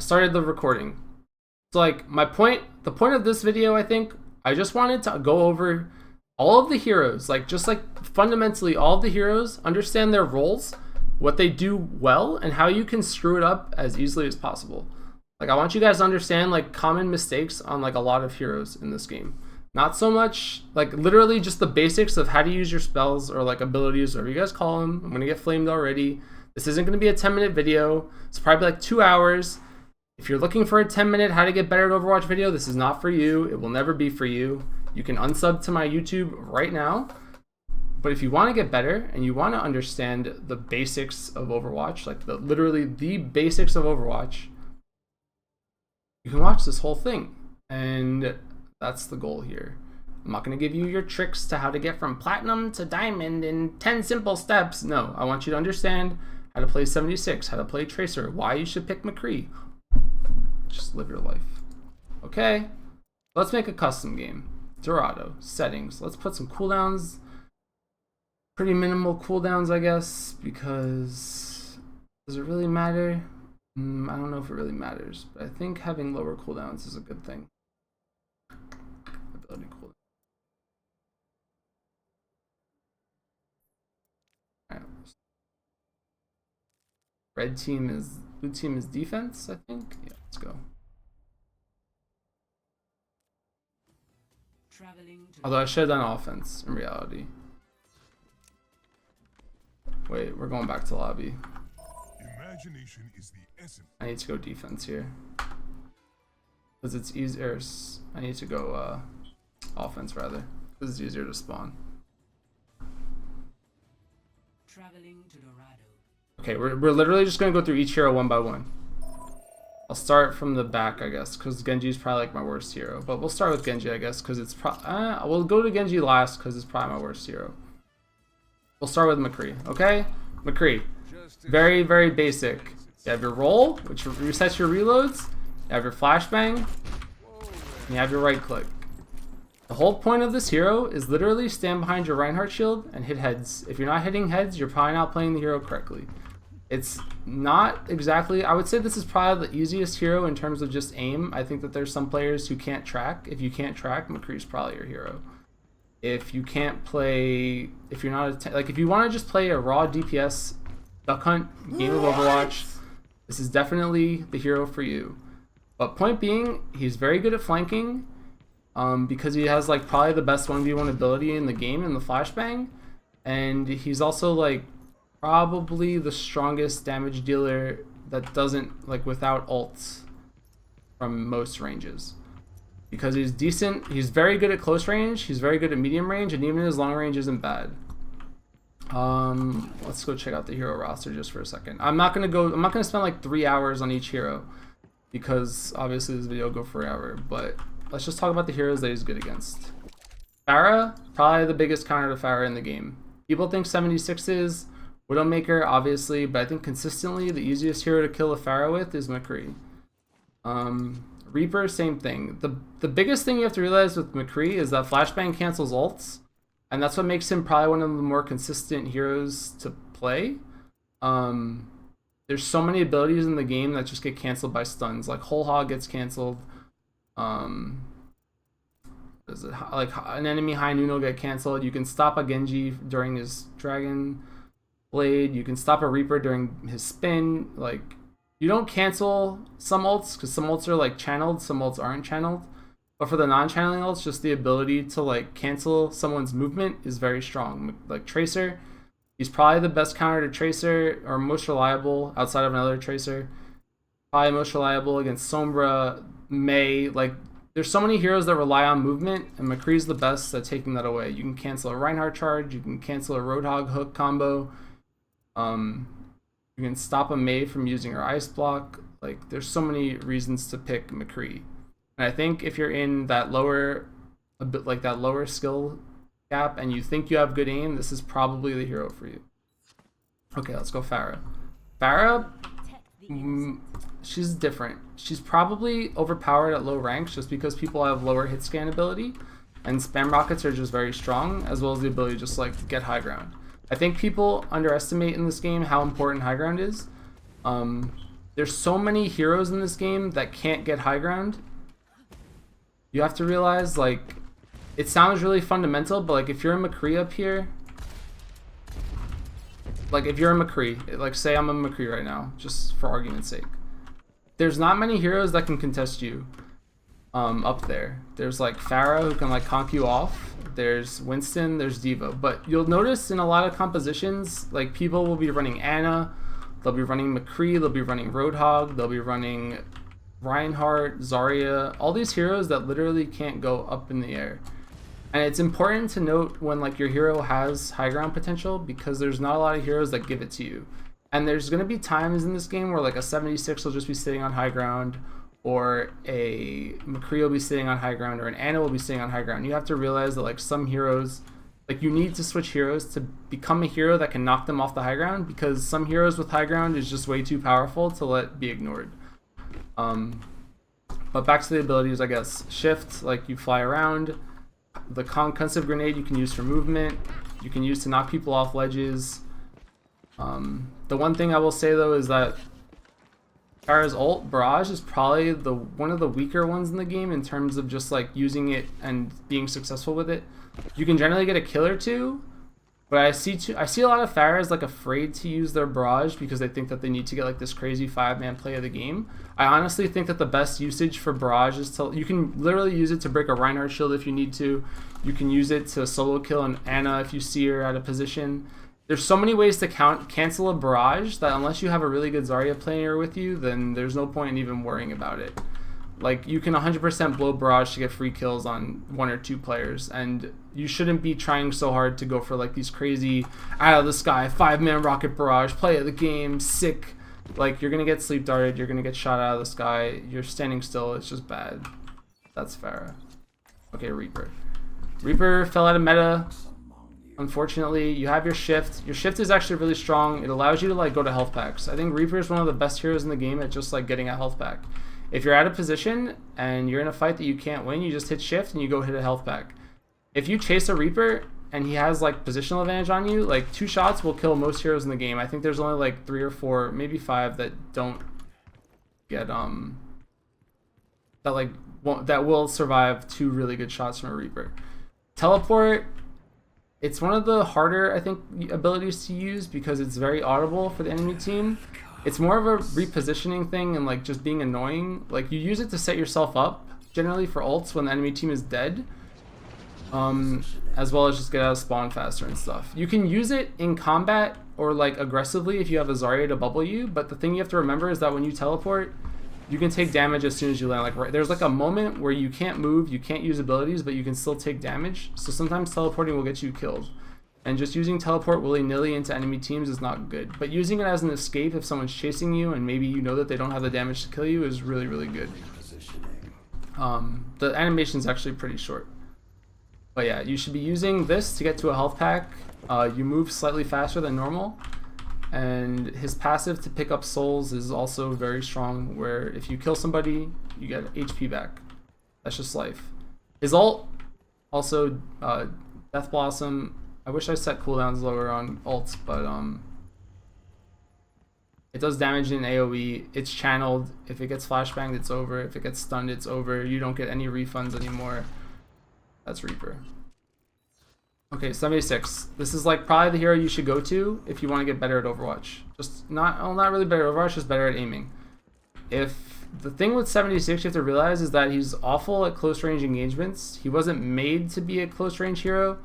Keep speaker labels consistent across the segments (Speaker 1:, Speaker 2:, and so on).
Speaker 1: started the recording. So like the point of this video, I think, I just wanted to go over all of the heroes, like just like fundamentally all of the heroes, understand their roles, what they do well, and how you can screw it up as easily as possible. Like I want you guys to understand like common mistakes on like a lot of heroes in this game. Not so much like literally just the basics of how to use your spells or like abilities, whatever you guys call them. I'm gonna get flamed already. This isn't gonna be a 10-minute video. It's probably like 2 hours. If you're looking for a 10-minute how to get better at Overwatch video, this is not for you. It will never be for you. You can unsub to my YouTube right now. But if you want to get better and you want to understand the basics of Overwatch, like literally the basics of Overwatch, you can watch this whole thing. And that's the goal here. I'm not going to give you your tricks to how to get from platinum to diamond in 10 simple steps. No, I want you to understand how to play 76, how to play Tracer, why you should pick Mcree. Just live your life. Okay, let's make a custom game. Dorado, settings. Let's put some cooldowns. Pretty minimal cooldowns, I guess, because does it really matter? I don't know if it really matters, but I think having lower cooldowns is a good thing. Ability cooldown. Alright. Blue team is defense, I think. Yeah, let's go. Although I should have done offense in reality. Wait, we're going back to lobby. Imagination is the essence. I need to go defense here. Because it's easier. I need to go offense rather. Because it's easier to spawn. Traveling to Dorado. Okay, we're literally just going to go through each hero one by one. I'll start from the back, I guess, because Genji's probably like my worst hero. But we'll start with Genji, I guess, because it's we'll go to Genji last because it's probably my worst hero. We'll start with Mcree, okay? Mcree, very, very basic. You have your roll, which resets your reloads. You have your flashbang, and you have your right click. The whole point of this hero is literally stand behind your Reinhardt shield and hit heads. If you're not hitting heads, you're probably not playing the hero correctly. It's not exactly, I would say this is probably the easiest hero in terms of just aim. I think that there's some players who can't track. If you can't track, Mcree's probably your hero. If you can't play, if you're not, like if you want to just play a raw DPS duck hunt game of Overwatch, this is definitely the hero for you. But point being, he's very good at flanking because he has like probably the best 1v1 ability in the game in the flashbang. And he's also like probably the strongest damage dealer that doesn't like without ults from most ranges. Because he's decent, he's very good at close range, he's very good at medium range, and even his long range isn't bad. Let's go check out the hero roster just for a second. I'm not gonna spend like 3 hours on each hero because obviously this video will go forever, but let's just talk about the heroes that he's good against. Pharah, probably the biggest counter to Pharah in the game. People think 76 is Widowmaker, obviously, but I think consistently the easiest hero to kill a Pharah with is Mcree. Reaper, same thing. The biggest thing you have to realize with Mcree is that flashbang cancels ults, and that's what makes him probably one of the more consistent heroes to play. There's so many abilities in the game that just get canceled by stuns. Like Whole Hog gets canceled. Is it like an enemy high noon will get canceled? You can stop a Genji during his Dragon Blade. You can stop a Reaper during his spin. Like, you don't cancel some ults because some ults are like channeled, some ults aren't channeled. But for the non-channeling ults, just the ability to like cancel someone's movement is very strong. Like Tracer, he's probably the best counter to Tracer, or most reliable outside of another Tracer. Probably most reliable against Sombra, Mei. Like, there's so many heroes that rely on movement, and Mcree's the best at taking that away. You can cancel a Reinhardt charge, you can cancel a Roadhog hook combo. You can stop a Mei from using her ice block. Like, there's so many reasons to pick Mcree. And I think if you're in that lower, a bit like that lower skill gap, and you think you have good aim, this is probably the hero for you. Okay, let's go Pharah. Pharah, she's different. She's probably overpowered at low ranks just because people have lower hit scan ability, and spam rockets are just very strong, as well as the ability to just like get high ground. I think people underestimate in this game how important high ground is. there's so many heroes in this game that can't get high ground. You have to realize, like, it sounds really fundamental, but like if you're a Mcree up here, like if you're a Mcree, like say I'm a Mcree right now, just for argument's sake, there's not many heroes that can contest you up there. There's like Pharah who can like conk you off, there's Winston, there's D.va, but you'll notice in a lot of compositions, like people will be running Ana, they'll be running Mcree, they'll be running Roadhog, they'll be running Reinhardt, Zarya, all these heroes that literally can't go up in the air. And it's important to note when like your hero has high ground potential, because there's not a lot of heroes that give it to you. And there's going to be times in this game where like a 76 will just be sitting on high ground, or a Mcree will be sitting on high ground, or an Ana will be sitting on high ground. You have to realize that like some heroes, like you need to switch heroes to become a hero that can knock them off the high ground, because some heroes with high ground is just way too powerful to let be ignored. But back to the abilities, I guess. Shift, like you fly around. The concussive grenade you can use for movement. You can use to knock people off ledges. The one thing I will say though is that Pharah's ult, Barrage, is probably one of the weaker ones in the game in terms of just like using it and being successful with it. You can generally get a kill or two, but I see a lot of Pharahs like afraid to use their Barrage because they think that they need to get like this crazy 5-man play of the game. I honestly think that the best usage for Barrage is to, you can literally use it to break a Reinhardt shield if you need to. You can use it to solo kill an Ana if you see her out of position. There's so many ways to cancel a Barrage that unless you have a really good Zarya player with you, then there's no point in even worrying about it. Like, you can 100% blow Barrage to get free kills on 1 or 2 players, and you shouldn't be trying so hard to go for like these crazy out of the sky 5-man rocket Barrage play of the game, sick. Like, you're gonna get sleep darted, you're gonna get shot out of the sky, you're standing still, it's just bad. That's Pharah. Okay, Reaper. Reaper fell out of meta. Unfortunately, you have your shift. Your shift is actually really strong. It allows you to like go to health packs. I think Reaper is one of the best heroes in the game at just like getting a health pack. If you're out of position and you're in a fight that you can't win, you just hit shift and you go hit a health pack. If you chase a Reaper and he has like positional advantage on you, like 2 shots will kill most heroes in the game. I think there's only like 3 or 4, maybe 5 that don't get that will survive 2 really good shots from a Reaper. Teleport, it's one of the harder, I think, abilities to use because it's very audible for the enemy team. It's more of a repositioning thing and like just being annoying. Like, you use it to set yourself up generally for ults when the enemy team is dead, as well as just get out of spawn faster and stuff. You can use it in combat or like aggressively if you have a Zarya to bubble you, but the thing you have to remember is that when you teleport, you can take damage as soon as you land. Like, there's like a moment where you can't move, you can't use abilities, but you can still take damage. So sometimes teleporting will get you killed. And just using teleport willy-nilly into enemy teams is not good. But using it as an escape if someone's chasing you and maybe you know that they don't have the damage to kill you is really, really good. The animation is actually pretty short. But yeah, you should be using this to get to a health pack. You move slightly faster than normal. And his passive to pick up souls is also very strong, where if you kill somebody, you get HP back. That's just life. His ult, also Death Blossom. I wish I set cooldowns lower on ults, but it does damage in AoE. It's channeled. If it gets flashbanged, it's over. If it gets stunned, it's over. You don't get any refunds anymore. That's Reaper. Okay, 76. This is like probably the hero you should go to if you want to get better at Overwatch. Just not really better at Overwatch, just better at aiming. If the thing with 76 you have to realize is that he's awful at close range engagements. He wasn't made to be a close range hero,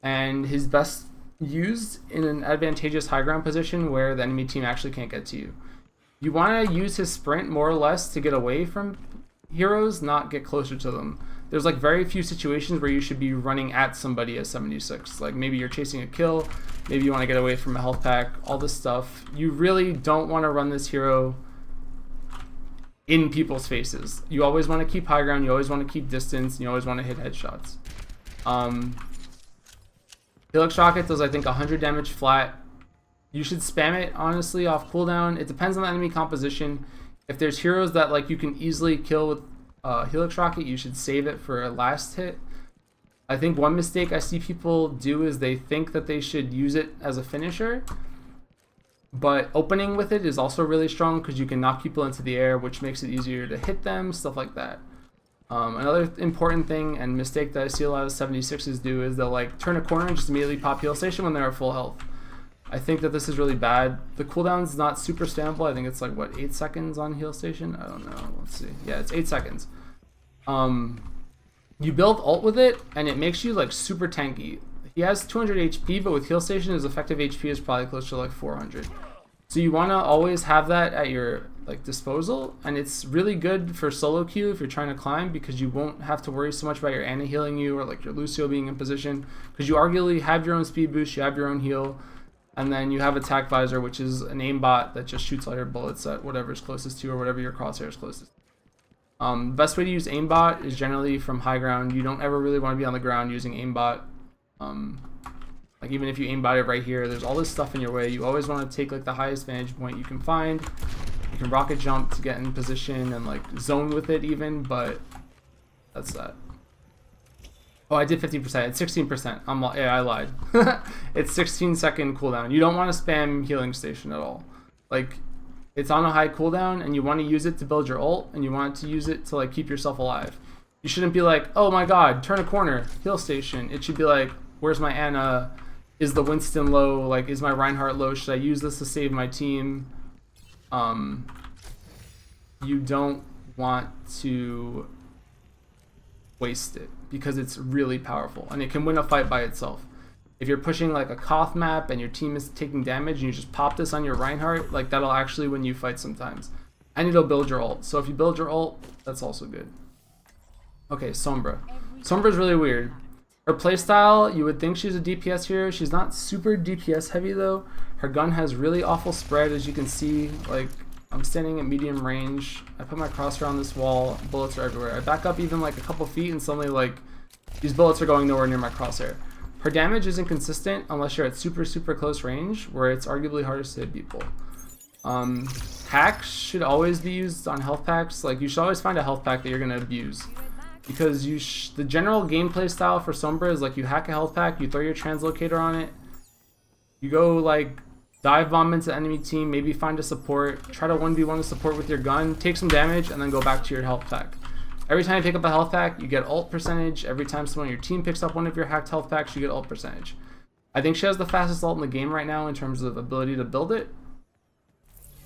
Speaker 1: and he's best used in an advantageous high ground position where the enemy team actually can't get to you. You want to use his sprint more or less to get away from heroes, not get closer to them. There's like very few situations where you should be running at somebody at 76. Like maybe you're chasing a kill, maybe you want to get away from a health pack, all this stuff. You really don't want to run this hero in people's faces. You always want to keep high ground, you always want to keep distance, and you always want to hit headshots. Helix Rocket does I think 100 damage flat. You should spam it honestly off cooldown. It depends on the enemy composition. If there's heroes that like you can easily kill with Helix Rocket, you should save it for a last hit. I think one mistake I see people do is they think that they should use it as a finisher. But opening with it is also really strong because you can knock people into the air, which makes it easier to hit them, stuff like that. Another important thing and mistake that I see a lot of 76s do is they'll like turn a corner and just immediately pop heal station when they're at full health. I think that this is really bad. The cooldown's not super standable. I think it's like, what, 8 seconds on heal station? I don't know. Let's see. Yeah, it's 8 seconds. You build ult with it, and it makes you like super tanky. He has 200 HP, but with heal station, his effective HP is probably close to like 400. So you want to always have that at your like disposal, and it's really good for solo queue if you're trying to climb, because you won't have to worry so much about your Ana healing you or like your Lucio being in position, because you arguably have your own speed boost, you have your own heal, and then you have attack visor, which is an aimbot that just shoots all your bullets at whatever's closest to you or whatever your crosshair is closest. The best way to use aimbot is generally from high ground. You don't ever really want to be on the ground using aimbot. Like even if you aimbot it right here, there's all this stuff in your way. You always want to take like the highest vantage point you can find. You can rocket jump to get in position and like zone with it even, but that's that. Oh, I did 50%. It's 16%. Yeah, I lied. It's 16-second cooldown. You don't want to spam healing station at all. Like, it's on a high cooldown, and you want to use it to build your ult, and you want to use it to like keep yourself alive. You shouldn't be like, oh my god, turn a corner, heal station. It should be like, where's my Ana? Is the Winston low? Like, is my Reinhardt low? Should I use this to save my team? You don't want to waste it, because it's really powerful and it can win a fight by itself. If you're pushing like a Koth map and your team is taking damage and you just pop this on your Reinhardt, like that'll actually win you fights sometimes. And it'll build your ult. So if you build your ult, that's also good. Okay, Sombra. Sombra's really weird. Her playstyle, you would think she's a DPS hero. She's not super DPS heavy though. Her gun has really awful spread, as you can see. Like, I'm standing at medium range. I put my crosshair on this wall. Bullets are everywhere. I back up even like a couple feet and suddenly like these bullets are going nowhere near my crosshair. Her damage isn't consistent unless you're at super close range, where it's arguably hardest to hit people. Hacks should always be used on health packs. Like, you should always find a health pack that you're going to abuse. Because the general gameplay style for Sombra is like you hack a health pack, you throw your translocator on it, you go like dive bomb into the enemy team, maybe find a support, try to 1v1 a support with your gun, take some damage, and then go back to your health pack. Every time you pick up a health pack, you get ult percentage. Every time someone on your team picks up one of your hacked health packs, you get ult percentage. I think she has the fastest ult in the game right now in terms of ability to build it.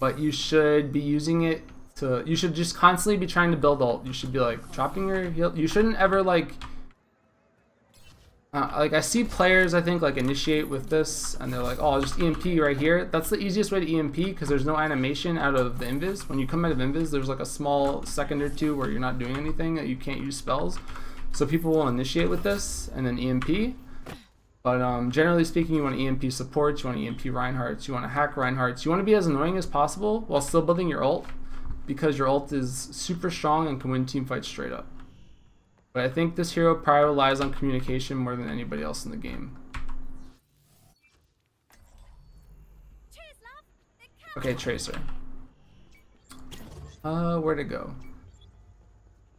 Speaker 1: But you should be using it to... You should just constantly be trying to build ult. You should be like dropping your heal. You shouldn't ever like I see players, I think, like initiate with this and they're like, oh, I'll just EMP right here. That's the easiest way to EMP because there's no animation out of the invis. When you come out of invis, there's like a small second or two where you're not doing anything, that you can't use spells. So people will initiate with this and then EMP. But generally speaking, you want to EMP supports, you want to EMP Reinhardts, you want to hack Reinhardts. You want to be as annoying as possible while still building your ult, because your ult is super strong and can win team fights straight up. But I think this hero probably relies on communication more than anybody else in the game. Okay, Tracer. Where to go?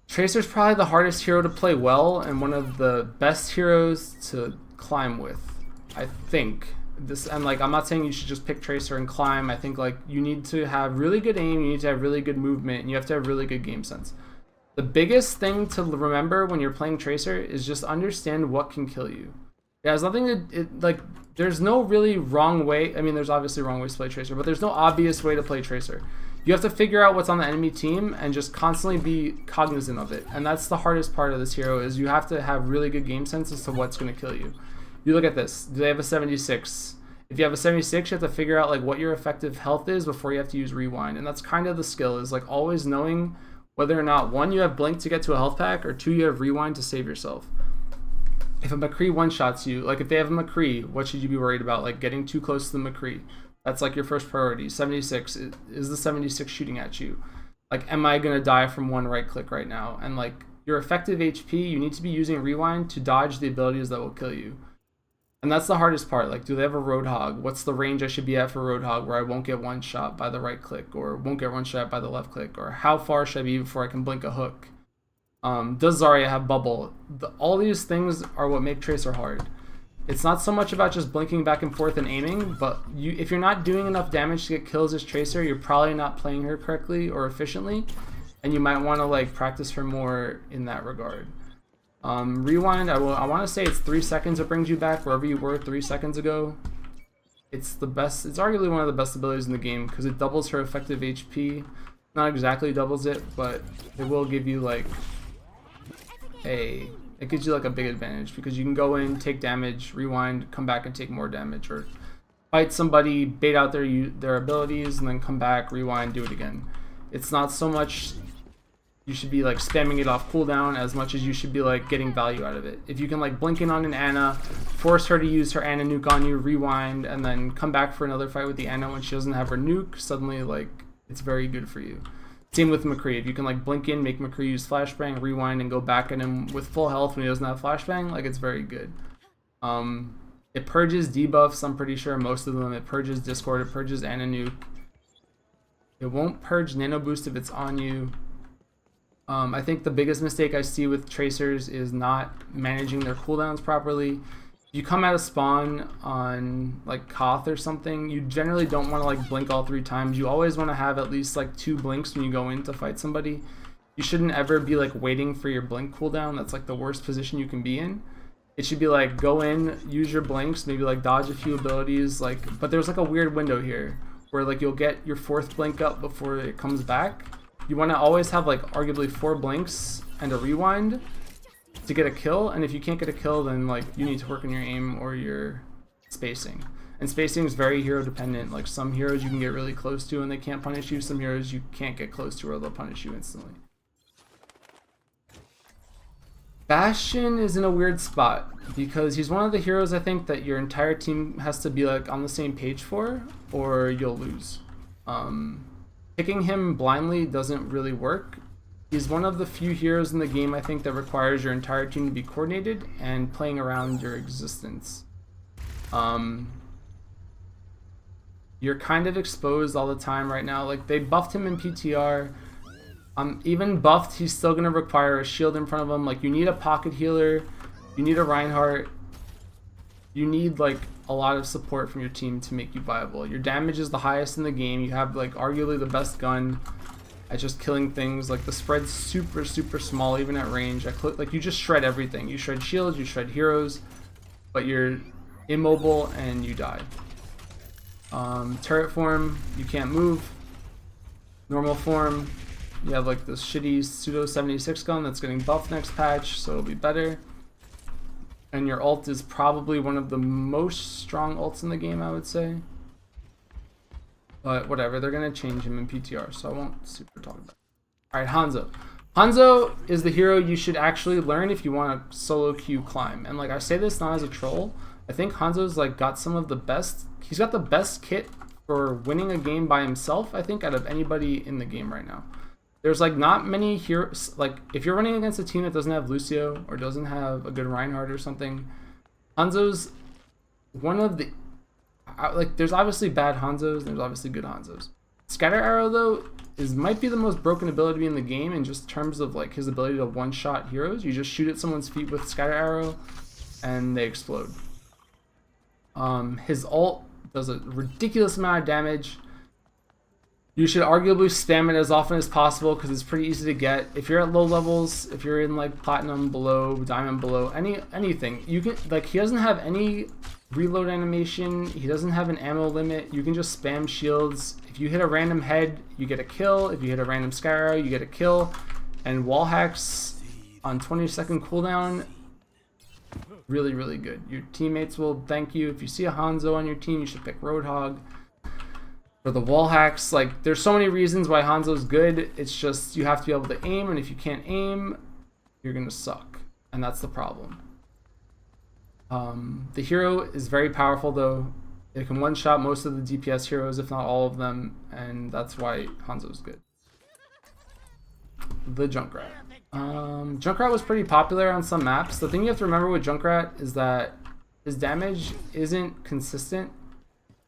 Speaker 1: Tracer's probably the hardest hero to play well and one of the best heroes to climb with, I think. And like, I'm not saying you should just pick Tracer and climb. I think like you need to have really good aim, you need to have really good movement, and you have to have really good game sense. The biggest thing to remember when you're playing Tracer is just understand what can kill you. It has nothing to, like, there's no really wrong way. I mean, there's obviously wrong ways to play Tracer, but there's no obvious way to play Tracer. You have to figure out what's on the enemy team and just constantly be cognizant of it. And that's the hardest part of this hero, is you have to have really good game sense as to what's going to kill you. You look at this. Do they have a 76? If you have a 76, you have to figure out like what your effective health is before you have to use rewind. And that's kind of the skill, is like always knowing whether or not, one, you have blink to get to a health pack, or two, you have rewind to save yourself. If a Mcree one-shots you, like if they have a Mcree, what should you be worried about? Like getting too close to the Mcree. That's like your first priority. 76, is the 76 shooting at you? Like, am I going to die from one right click right now? And like your effective HP, you need to be using rewind to dodge the abilities that will kill you. And that's the hardest part. Like, do they have a Roadhog? What's the range I should be at for Roadhog where I won't get one shot by the right click, or won't get one shot by the left click? Or how far should I be before I can blink a hook? Does Zarya have bubble? All these things are what make Tracer hard. It's not so much about just blinking back and forth and aiming, but if you're not doing enough damage to get kills as Tracer, you're probably not playing her correctly or efficiently, and you might want to like practice her more in that regard. Rewind, I want to say it's 3 seconds it brings you back wherever you were 3 seconds ago. It's the best, it's arguably one of the best abilities in the game because it doubles her effective HP. Not exactly doubles it, but it will give you like it gives you like a big advantage because you can go in, take damage, rewind, come back and take more damage, or fight somebody, bait out their abilities, and then come back, rewind, do it again. It's not so much you should be like spamming it off cooldown as much as you should be like getting value out of it. If you can like blink in on an Ana, force her to use her Ana nuke on you, rewind, and then come back for another fight with the Ana when she doesn't have her nuke, suddenly like it's very good for you. Same with Mcree. If you can like blink in, make Mcree use flashbang, rewind, and go back at him with full health when he doesn't have flashbang, like it's very good. It purges debuffs, I'm pretty sure most of them. It purges Discord, it purges Ana nuke. It won't purge nano boost if it's on you. I think the biggest mistake I see with Tracers is not managing their cooldowns properly. If you come out of spawn on like Koth or something, you generally don't want to like blink all 3 times. You always want to have at least like 2 blinks when you go in to fight somebody. You shouldn't ever be like waiting for your blink cooldown. That's like the worst position you can be in. It should be like go in, use your blinks, maybe like dodge a few abilities, like, but there's like a weird window here where like you'll get your 4th blink up before it comes back. You want to always have like arguably 4 blinks and a rewind to get a kill, and if you can't get a kill, then like you need to work on your aim or your spacing. And spacing is very hero dependent. Like some heroes you can get really close to and they can't punish you, some heroes you can't get close to or they'll punish you instantly. Bastion is in a weird spot because he's one of the heroes I think that your entire team has to be like on the same page for, or you'll lose. Picking him blindly doesn't really work. He's one of the few heroes in the game I think that requires your entire team to be coordinated and playing around your existence. You're kind of exposed all the time right now. Like they buffed him in PTR. Even buffed, he's still going to require a shield in front of him. Like you need a pocket healer, you need a Reinhardt, you need like a lot of support from your team to make you viable. Your damage is the highest in the game. You have like arguably the best gun at just killing things. Like the spread's super small even at range. Like you just shred everything. You shred shields, you shred heroes, but you're immobile and you die. Turret form, you can't move. Normal form, you have like this shitty pseudo 76 gun that's getting buffed next patch, so it'll be better. And your ult is probably one of the most strong ults in the game, I would say. But whatever, they're going to change him in PTR, so I won't super talk about it. Alright, Hanzo. Hanzo is the hero you should actually learn if you want to solo queue climb. And like I say this not as a troll, I think Hanzo's like got some of the best, he's got the best kit for winning a game by himself, I think, out of anybody in the game right now. There's like not many heroes, like if you're running against a team that doesn't have Lucio or doesn't have a good Reinhardt or something, Hanzo's one of the, like there's obviously bad Hanzos and there's obviously good Hanzos. Scatter Arrow though might be the most broken ability in the game in just terms of like his ability to one-shot heroes. You just shoot at someone's feet with Scatter Arrow and they explode. His ult does a ridiculous amount of damage. You should arguably spam it as often as possible because it's pretty easy to get. If you're at low levels, if you're in like platinum below, diamond below, anything, you can like he doesn't have any reload animation, he doesn't have an ammo limit. You can just spam shields. If you hit a random head, you get a kill. If you hit a random scar arrow, you get a kill. And wall hacks on 20-second cooldown, really good. Your teammates will thank you. If you see a Hanzo on your team, you should pick Roadhog. For the wall hacks, like there's so many reasons why Hanzo's good. It's just you have to be able to aim, and if you can't aim, you're gonna suck, and that's the problem. The hero is very powerful though. It can one-shot most of the DPS heroes, if not all of them, and that's why Hanzo's good. The Junkrat. Junkrat was pretty popular on some maps. The thing you have to remember with Junkrat is that his damage isn't consistent.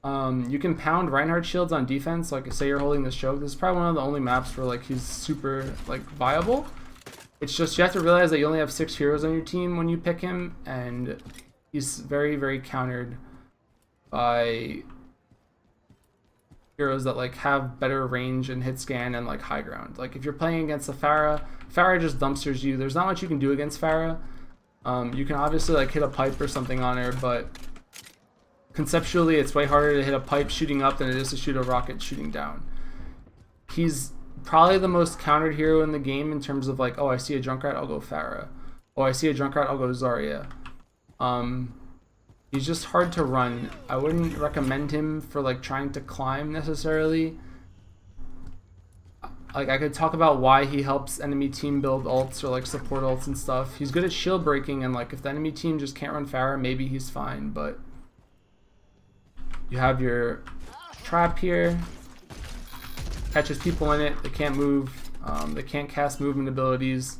Speaker 1: You can pound Reinhardt shields on defense, like say you're holding this choke. This is probably one of the only maps where like he's super like viable. It's just you have to realize that you only have 6 heroes on your team when you pick him, and he's very, very countered by heroes that like have better range and hit scan and like high ground. Like if you're playing against a Pharah just dumpsters you. There's not much you can do against Pharah. You can obviously like hit a pipe or something on her, but conceptually it's way harder to hit a pipe shooting up than it is to shoot a rocket shooting down. He's probably the most countered hero in the game in terms of like, oh, I see a Junkrat, I'll go Pharah. Oh, I see a Junkrat, I'll go Zarya. He's just hard to run. I wouldn't recommend him for like trying to climb necessarily. Like I could talk about why he helps enemy team build ults or like support ults and stuff. He's good at shield breaking, and like if the enemy team just can't run Pharah, maybe he's fine, but you have your trap here. Catches people in it, they can't move, they can't cast movement abilities.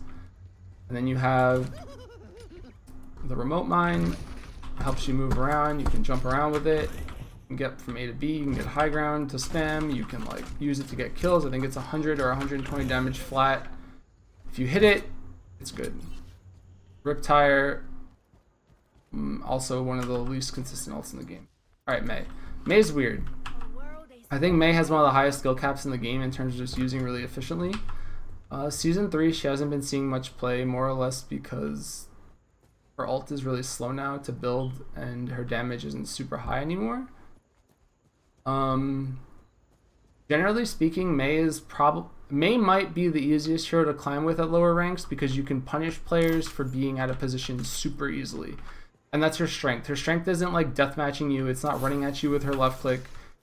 Speaker 1: And then you have the remote mine, helps you move around, you can jump around with it. You can get from A to B, you can get high ground to spam, you can like use it to get kills. I think it's 100 or 120 damage flat. If you hit it, it's good. Riptire, also one of the least consistent ults in the game. Alright, Mei. Mei's weird. I think Mei has one of the highest skill caps in the game in terms of just using really efficiently. Season 3, she hasn't been seeing much play, more or less because her ult is really slow now to build and her damage isn't super high anymore. Generally speaking, Mei might be the easiest hero to climb with at lower ranks because you can punish players for being out of position super easily. And that's her strength. Her strength isn't like deathmatching you, it's not running at you with her left click.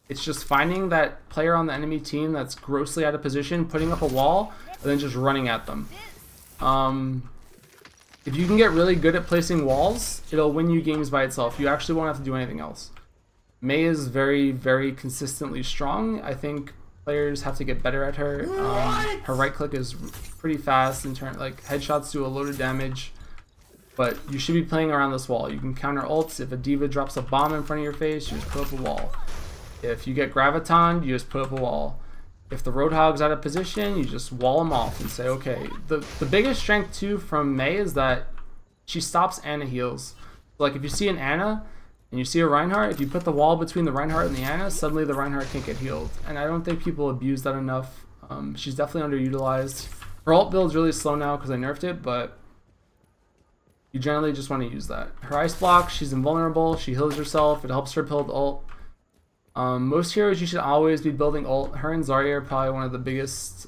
Speaker 1: It's just finding that player on the enemy team that's grossly out of position, putting up a wall, and then just running at them. If you can get really good at placing walls, it'll win you games by itself. You actually won't have to do anything else. Mei is very, very consistently strong. I think players have to get better at her. Her right click is pretty fast in turn, like headshots do a load of damage. But you should be playing around this wall. You can counter ults. If a D.va drops a bomb in front of your face, you just put up a wall. If you get graviton, you just put up a wall. If the Roadhog's out of position, you just wall them off and say, okay. The biggest strength too from Mei is that she stops Ana heals. Like if you see an Ana and you see a Reinhardt, if you put the wall between the Reinhardt and the Ana, suddenly the Reinhardt can't get healed. And I don't think people abuse that enough. She's definitely underutilized. Her ult build's really slow now because I nerfed it, but you generally just want to use that. Her ice block, she's invulnerable, she heals herself, it helps her build ult. Most heroes you should always be building ult. Her and Zarya are probably one of the biggest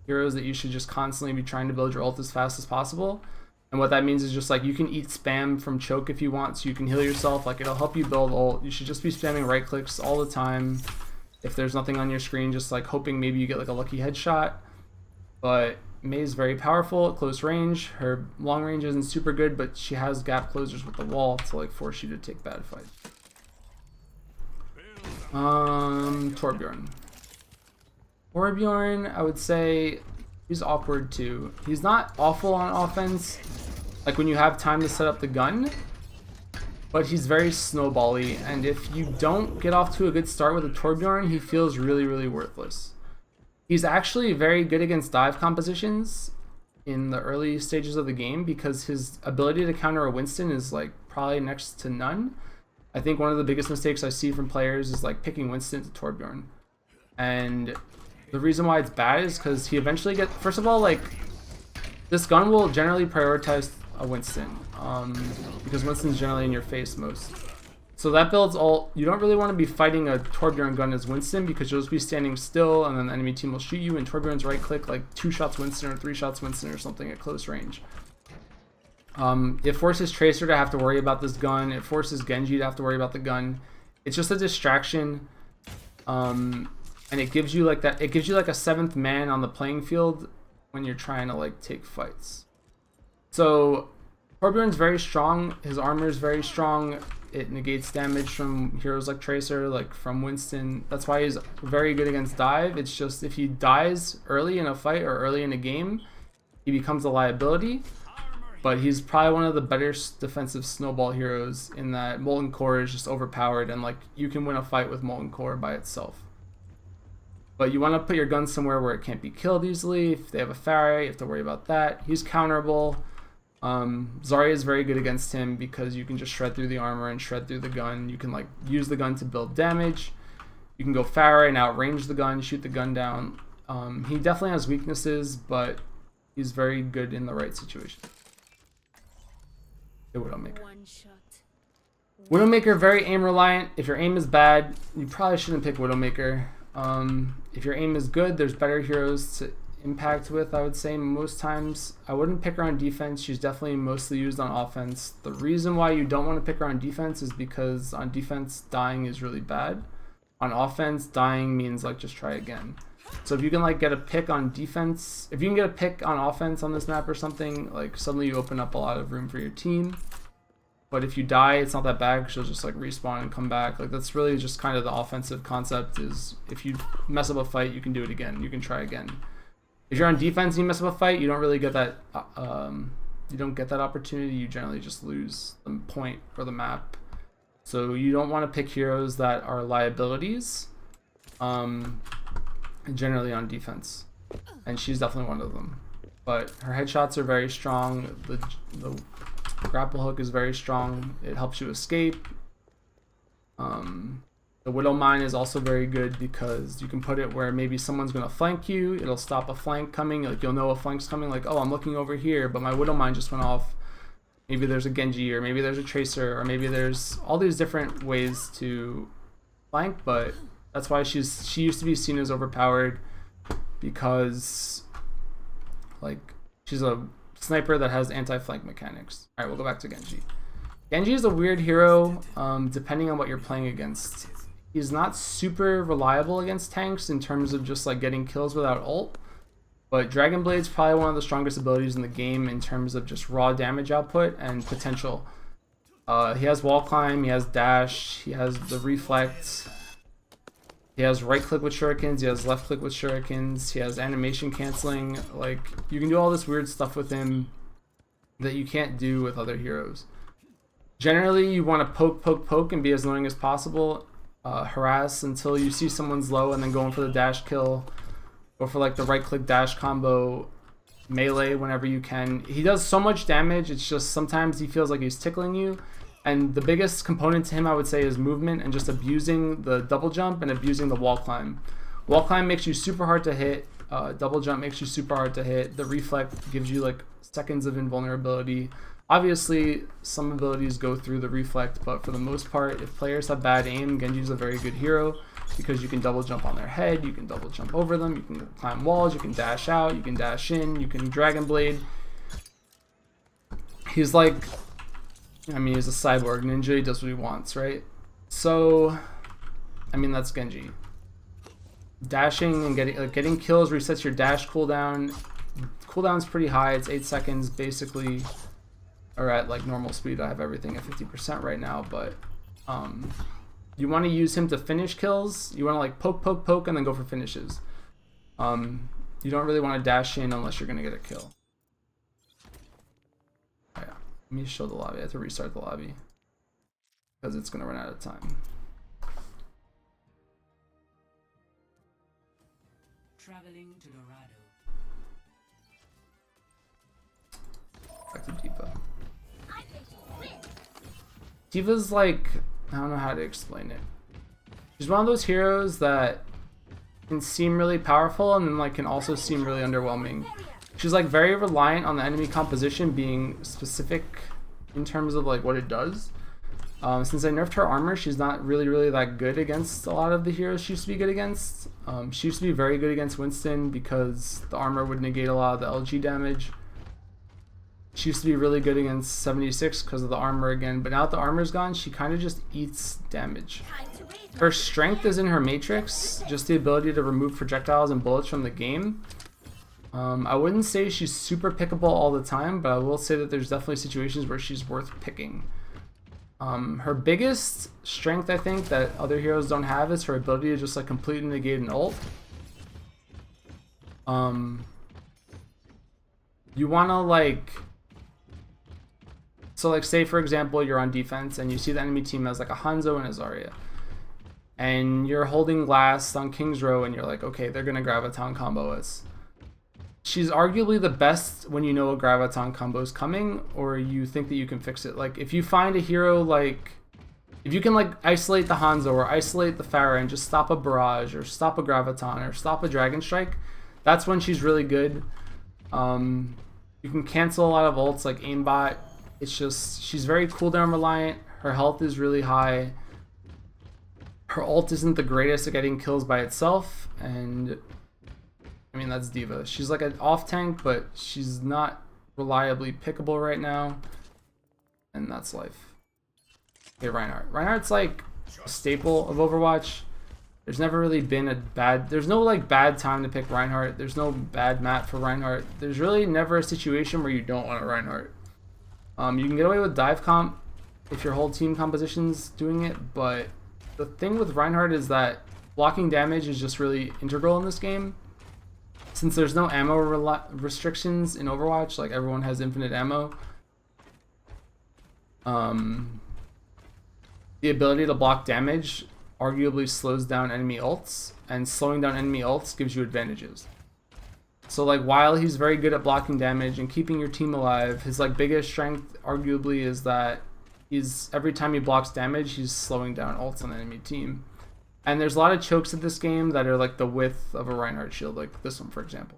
Speaker 1: heroes that you should just constantly be trying to build your ult as fast as possible. And what that means is just like you can eat spam from choke if you want, so you can heal yourself. Like it'll help you build ult. You should just be spamming right clicks all the time. If there's nothing on your screen, just like hoping maybe you get like a lucky headshot. But Mei is very powerful at close range. Her long range isn't super good, but she has gap closers with the wall to like force you to take bad fights. Torbjorn. Torbjorn, I would say he's awkward too. He's not awful on offense, like when you have time to set up the gun, but he's very snowbally, and if you don't get off to a good start with a Torbjorn, he feels really, really worthless. He's actually very good against dive compositions in the early stages of the game because his ability to counter a Winston is like probably next to none. I think one of the biggest mistakes I see from players is like picking Winston to Torbjorn. And the reason why it's bad is because he eventually gets, first of all, like this gun will generally prioritize a Winston because Winston's generally in your face most. So that builds ult. You don't really want to be fighting a Torbjorn gun as Winston because you'll just be standing still and then the enemy team will shoot you and Torbjorn's right click like 2 shots Winston or 3 shots Winston or something at close range. It forces Tracer to have to worry about this gun. It forces Genji to have to worry about the gun. It's just a distraction, and it gives you like that. It gives you like a 7th man on the playing field when you're trying to like take fights. So Torbjorn's very strong. His armor is very strong. It negates damage from heroes like Tracer, like from Winston. That's why he's very good against dive. It's just if he dies early in a fight or early in a game, he becomes a liability. But he's probably one of the better defensive snowball heroes in that Molten Core is just overpowered and like you can win a fight with Molten Core by itself. But you want to put your gun somewhere where it can't be killed easily. If they have a Pharah, you have to worry about that. He's counterable. Zarya is very good against him because you can just shred through the armor and shred through the gun. You can like use the gun to build damage. You can go Pharah and outrange the gun, shoot the gun down. He definitely has weaknesses, but he's very good in the right situation. The Widowmaker. Widowmaker, very aim reliant. If your aim is bad, you probably shouldn't pick Widowmaker. If your aim is good, there's better heroes to impact with, I would say. Most times I wouldn't pick her on defense. She's definitely mostly used on offense. The reason why you don't want to pick her on defense is because on defense dying is really bad. On offense, dying means like just try again. So if you can like get a pick on defense, if you can get a pick on offense on this map or something, like suddenly you open up a lot of room for your team. But if you die, it's not that bad because you'll just like respawn and come back. Like that's really just kind of the offensive concept, is if you mess up a fight, you can do it again. You can try again. If you're on defense and you mess up a fight, you don't really get that. You don't get that opportunity. You generally just lose the point for the map. So you don't want to pick heroes that are liabilities. Generally on defense, and she's definitely one of them. But her headshots are very strong. The grapple hook is very strong. It helps you escape. The Widow Mine is also very good because you can put it where maybe someone's gonna flank you. It'll stop a flank coming. Like you'll know a flank's coming. Like, oh, I'm looking over here, but my Widow Mine just went off. Maybe there's a Genji, or maybe there's a Tracer, or maybe there's all these different ways to flank. But that's why she used to be seen as overpowered, because like she's a sniper that has anti-flank mechanics. All right, we'll go back to Genji. Genji is a weird hero depending on what you're playing against. He's not super reliable against tanks in terms of just like getting kills without ult, but Dragon Blade's probably one of the strongest abilities in the game in terms of just raw damage output and potential. He has wall climb, he has dash, he has the reflect. He has right click with shurikens, he has left click with shurikens, he has animation canceling. Like, you can do all this weird stuff with him that you can't do with other heroes. Generally, you want to poke, and be as annoying as possible. Harass until you see someone's low, and then go in for the dash kill. Go for like the right click dash combo, melee whenever you can. He does so much damage, it's just sometimes he feels like he's tickling you. And the biggest component to him, I would say, is movement and just abusing the double jump and abusing the wall climb. Wall climb makes you super hard to hit. Double jump makes you super hard to hit. The reflect gives you like seconds of invulnerability. Obviously, some abilities go through the reflect, but for the most part, if players have bad aim, Genji's a very good hero because you can double jump on their head, you can double jump over them, you can climb walls, you can dash out, you can dash in, you can Dragon Blade. He's like, I mean, he's a cyborg ninja, he does what he wants, right? So, I mean, that's Genji. Dashing and getting kills resets your dash cooldown. Cooldown's pretty high, it's 8 seconds basically, or at like normal speed. I have everything at 50% right now, but you want to use him to finish kills. You want to like poke, and then go for finishes. You don't really want to dash in unless you're going to get a kill. Let me show the lobby. I have to restart the lobby because it's going to run out of time.
Speaker 2: Traveling to Dorado.
Speaker 1: Back to D.va. D.va's like, I don't know how to explain it. She's one of those heroes that can seem really powerful and then like can also seem really underwhelming. She's like very reliant on the enemy composition being specific in terms of like what it does. Since I nerfed her armor, she's not really that good against a lot of the heroes she used to be good against. She used to be very good against Winston because the armor would negate a lot of the LG damage. She used to be really good against 76 because of the armor again, but now that the armor's gone, she kind of just eats damage. Her strength is in her matrix, just the ability to remove projectiles and bullets from the game. I wouldn't say she's super pickable all the time, but I will say that there's definitely situations where she's worth picking. Her biggest strength, I think, that other heroes don't have is her ability to just like completely negate an ult. You wanna like, so like say for example you're on defense and you see the enemy team has like a Hanzo and a Zarya, and you're holding glass on King's Row and you're like, okay, they're gonna graviton combo us. she's arguably the best when you know a Graviton combo is coming, or you think that you can fix it. Like, if you find a hero, like, if you can, like, isolate the Hanzo or isolate the Pharah and just stop a Barrage or stop a Graviton or stop a Dragon Strike, that's when she's really good. You can cancel a lot of ults like aimbot. It's just, she's very cooldown reliant. Her health is really high. Her ult isn't the greatest at getting kills by itself, and I mean, that's D.va. She's like an off tank, but she's not reliably pickable right now, and that's life. Okay, Reinhardt. Reinhardt's like a staple of Overwatch. There's never really been a bad, there's no like bad time to pick Reinhardt. There's no bad map for Reinhardt. There's really never a situation where you don't want a Reinhardt. You can get away with dive comp if your whole team composition's doing it, but the thing with Reinhardt is that blocking damage is just really integral in this game. Since there's no ammo restrictions in Overwatch, like everyone has infinite ammo, the ability to block damage arguably slows down enemy ults, and slowing down enemy ults gives you advantages. So like, while he's very good at blocking damage and keeping your team alive, his like biggest strength arguably is that he's, every time he blocks damage, he's slowing down ults on the enemy team. And there's a lot of chokes in this game that are like the width of a Reinhardt shield, like this one for example.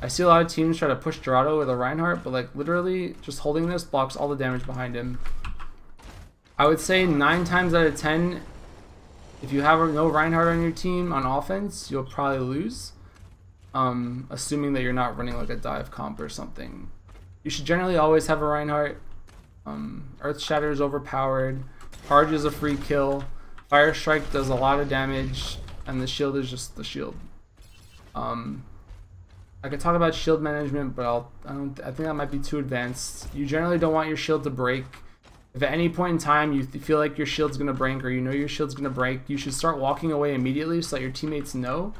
Speaker 1: I see a lot of teams try to push Dorado with a Reinhardt, but like literally just holding this blocks all the damage behind him. I would say 9 times out of 10, if you have no Reinhardt on your team on offense, you'll probably lose. Assuming that you're not running like a dive comp or something. You should generally always have a Reinhardt. Earth Shatter is overpowered. Charge is a free kill. Fire Strike does a lot of damage, and the shield is just the shield. I could talk about shield management, but I think that might be too advanced. You generally don't want your shield to break. If at any point in time you feel like your shield's gonna break, or you know your shield's gonna break, you should start walking away immediately so that your teammates know.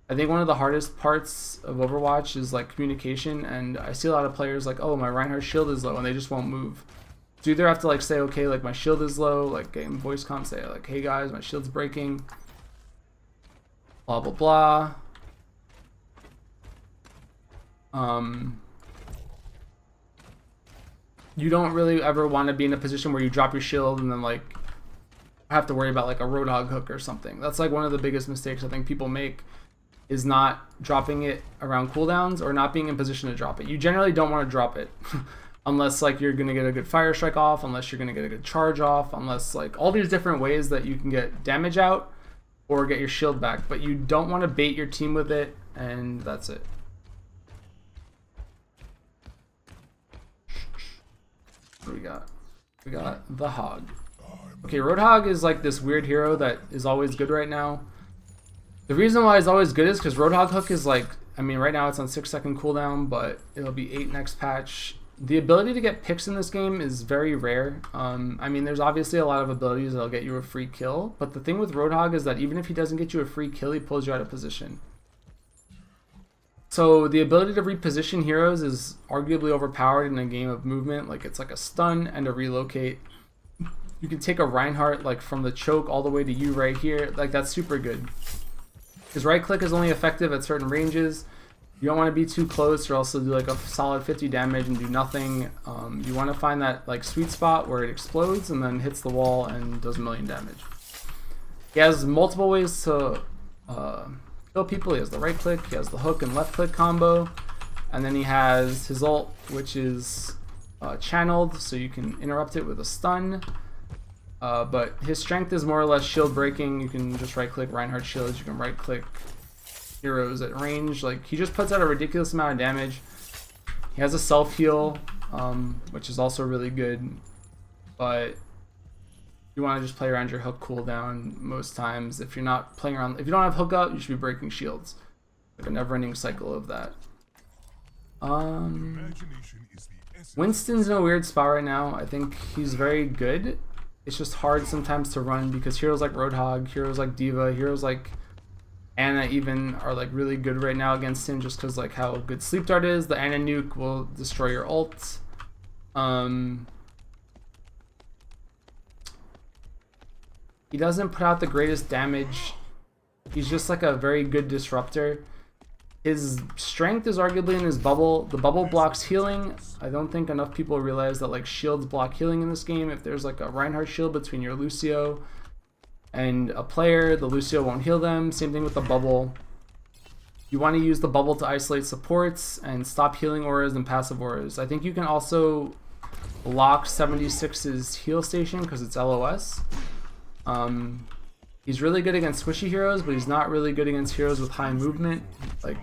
Speaker 1: I think one of the hardest parts of Overwatch is like communication, and I see a lot of players like, oh, my Reinhardt shield is low, and they just won't move. So you either have to like say, okay, like my shield is low, like in voice comp say like, hey guys, my shield's breaking, blah blah blah. You don't really ever want to be in a position where you drop your shield and then like have to worry about like a Roadhog hook or something. That's like one of the biggest mistakes I think people make, is not dropping it around cooldowns or not being in position to drop it. You generally don't want to drop it unless like you're gonna get a good fire strike off, unless you're gonna get a good charge off, unless like all these different ways that you can get damage out or get your shield back, but you don't want to bait your team with it, and that's it. What do we got? We got the Hog. Okay, Roadhog is like this weird hero that is always good right now. The reason why it's always good is because Roadhog hook is like, I mean right now it's on 6-second cooldown, but it'll be 8 next patch. The ability to get picks in this game is very rare. I mean, there's obviously a lot of abilities that'll get you a free kill, but the thing with Roadhog is that even if he doesn't get you a free kill, he pulls you out of position. So the ability to reposition heroes is arguably overpowered in a game of movement. Like, it's like a stun and a relocate. You can take a Reinhardt like from the choke all the way to you right here. Like, that's super good. His right click is only effective at certain ranges. You don't want to be too close or else he'll do like a solid 50 damage and do nothing. You want to find that like sweet spot where it explodes and then hits the wall and does 1,000,000 damage. He has multiple ways to kill people. He has the right click, he has the hook and left click combo, and then he has his ult, which is channeled, so you can interrupt it with a stun. But his strength is more or less shield breaking. You can just right click Reinhardt shields, you can right click heroes at range. Like, he just puts out a ridiculous amount of damage. He has a self heal, which is also really good, but you want to just play around your hook cooldown most times. If you're not playing around, if you don't have hook up, you should be breaking shields. Like a never-ending cycle of that. Winston's in a weird spot right now. I think he's very good. It's just hard sometimes to run because heroes like Roadhog, heroes like D.va, heroes like Ana even are like really good right now against him, just because like how good Sleep Dart is. The Ana nuke will destroy your ult. He doesn't put out the greatest damage. He's just like a very good disruptor. His strength is arguably in his bubble. The bubble blocks healing. I don't think enough people realize that like shields block healing in this game. If there's like a Reinhardt shield between your Lucio and a player, the Lucio won't heal them. Same thing with the bubble. You want to use the bubble to isolate supports and stop healing auras and passive auras. I think you can also block 76's heal station because it's LOS. He's really good against squishy heroes, but he's not really good against heroes with high movement. Like